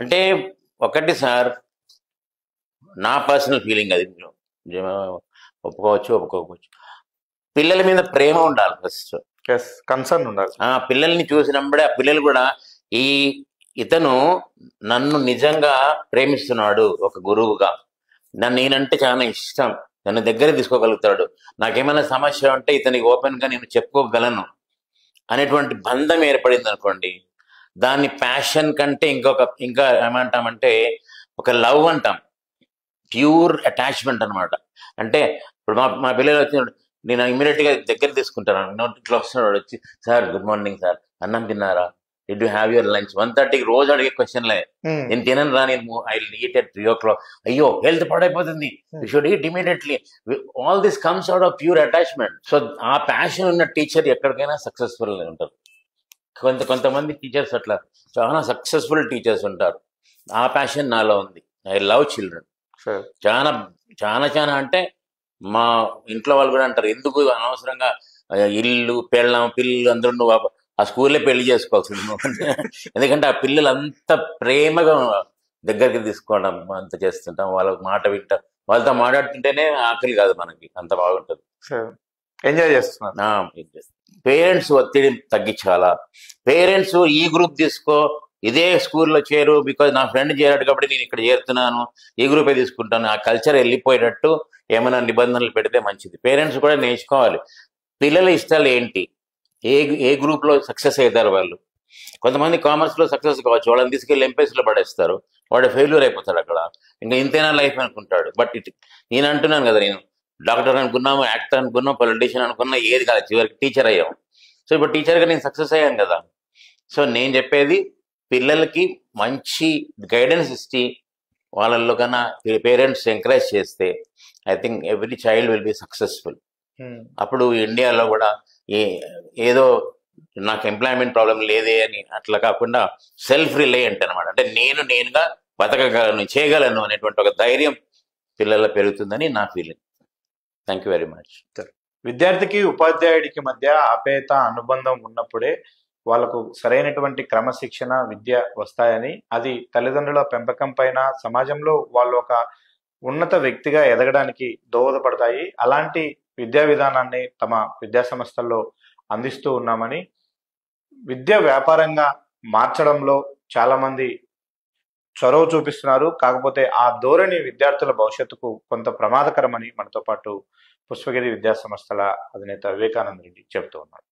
S1: అంటే ఒకటి సార్, నా పర్సనల్ ఫీలింగ్, అది ఒప్పుకోవచ్చు. పిల్లల మీద ప్రేమ ఉండాలి ఫస్ట్,
S2: కన్సర్న్ ఉండాలి.
S1: పిల్లల్ని చూసినప్పుడే ఆ పిల్లలు కూడా ఇతను నన్ను నిజంగా ప్రేమిస్తున్నాడు, ఒక గురువుగా నేనంటే చాలా ఇష్టం, నన్ను దగ్గర తీసుకోగలుగుతాడు, నాకేమైనా సమస్య ఉంటే ఇతనికి ఓపెన్గా నేను చెప్పుకోగలను అనేటువంటి బంధం ఏర్పడింది అనుకోండి, దాన్ని ప్యాషన్ కంటే ఇంకా ఏమంటామంటే ఒక లవ్ అంటాం, ప్యూర్ అటాచ్మెంట్ అనమాట. అంటే ఇప్పుడు మా పిల్లలు వచ్చి నేను ఇమీడియట్గా దగ్గర తీసుకుంటాను. నోట్లో వస్తున్నాడు వచ్చి, సార్ గుడ్ మార్నింగ్ సార్, అన్నం తిన్నారా, did you have your lunch? 1:30కి రోజు అడిగే క్వశ్చన్లే. నేను తినను రా, నేను I will eat at 3 o'clock. అయ్యో హెల్త్ పాడైపోతుంది, you should eat immediately. All this comes out of pure attachment. So ఆ ప్యాషన్ ఉన్న టీచర్ ఎక్కడికైనా సక్సెస్ఫుల్ ఉంటారు. కొంతమంది టీచర్స్ అట్లా చాలా సక్సెస్ఫుల్ టీచర్స్ ఉంటారు. ఆ ప్యాషన్ నాలో ఉంది. I love children. చాలా చాలా చాలా అంటే మా ఇంట్లో వాళ్ళు కూడా అంటారు, ఎందుకు అనవసరంగా ఇల్లు పిల్లలు అందరూ నువ్వు ఆ స్కూల్లో పెళ్లి చేసుకోవాల్సింది నువ్వు. ఎందుకంటే ఆ పిల్లలు అంత ప్రేమగా దగ్గరికి తీసుకోవడం అంత చేస్తుంటాం, వాళ్ళ మాట వింటాం, వాళ్ళతో మాట్లాడుతుంటేనే ఆకలి కాదు మనకి, అంత బాగుంటుంది.
S2: ఎంజాయ్ చేస్తున్నాం.
S1: పేరెంట్స్ ఒత్తిడి తగ్గించాలా. పేరెంట్స్ ఈ గ్రూప్ తీసుకో, ఇదే స్కూల్లో చేరు, బికాజ్ నా ఫ్రెండ్ చేరాడు కాబట్టి నేను ఇక్కడ చేరుతున్నాను, ఈ గ్రూపే తీసుకుంటాను, ఆ కల్చర్ వెళ్ళిపోయేటట్టు ఏమైనా నిబంధనలు పెడితే మంచిది. పేరెంట్స్ కూడా నేర్చుకోవాలి పిల్లల ఇష్టాలు ఏంటి, ఏ గ్రూప్లో సక్సెస్ అవుతారు వాళ్ళు. కొంతమంది కామర్స్లో సక్సెస్ కావచ్చు, వాళ్ళని తీసుకెళ్ళి ఎంపీఎస్లో పడేస్తారు, వాడు ఫెయిల్యూర్ అయిపోతాడు అక్కడ, ఇంకా ఇంతేనా లైఫ్ అనుకుంటాడు. బట్ నేను అంటున్నాను కదా, నేను డాక్టర్ అనుకున్నాము, యాక్టర్ అనుకున్నాం, పొలిటీషియన్ అనుకున్నా, ఏది కాదు, చివరికి టీచర్ అయ్యాము. సో ఇప్పుడు టీచర్గా నేను సక్సెస్ అయ్యాను కదా. సో నేను చెప్పేది, పిల్లలకి మంచి గైడెన్స్ ఇచ్చి వాళ్ళల్లో కన్నా పేరెంట్స్ ఎంకరేజ్ చేస్తే I think every child will be successful. అప్పుడు ఇండియాలో కూడా ఏదో నాకు ఎంప్లాయ్మెంట్ ప్రాబ్లం లేదే అని అట్లా కాకుండా సెల్ఫ్ రిలయంట్ అనమాట, అంటే నేనుగా బతకగలను, చేయగలను అనేటువంటి ఒక ధైర్యం పిల్లల్లో పెరుగుతుందని నా feeling. Thank you very much.
S2: విద్యార్థికి ఉపాధ్యాయుడికి మధ్య ఆప్యాయత అనుబంధం ఉన్నప్పుడే వాళ్ళకు సరైనటువంటి క్రమశిక్షణ విద్య వస్తాయని, అది తల్లిదండ్రుల పెంపకం పైన సమాజంలో వాళ్ళు ఒక ఉన్నత వ్యక్తిగా ఎదగడానికి దోహదపడతాయి. అలాంటి విద్యా విధానాన్ని తమ విద్యా సంస్థల్లో అందిస్తూ ఉన్నామని, విద్య వ్యాపారంగా మార్చడంలో చాలా మంది చొరవ చూపిస్తున్నారు. కాకపోతే ఆ ధోరణి విద్యార్థుల భవిష్యత్తుకు కొంత ప్రమాదకరమని మనతో పాటు పుష్పగిరి విద్యా సంస్థల అధినేత వివేకానంద రెడ్డి చెబుతూ ఉన్నారు.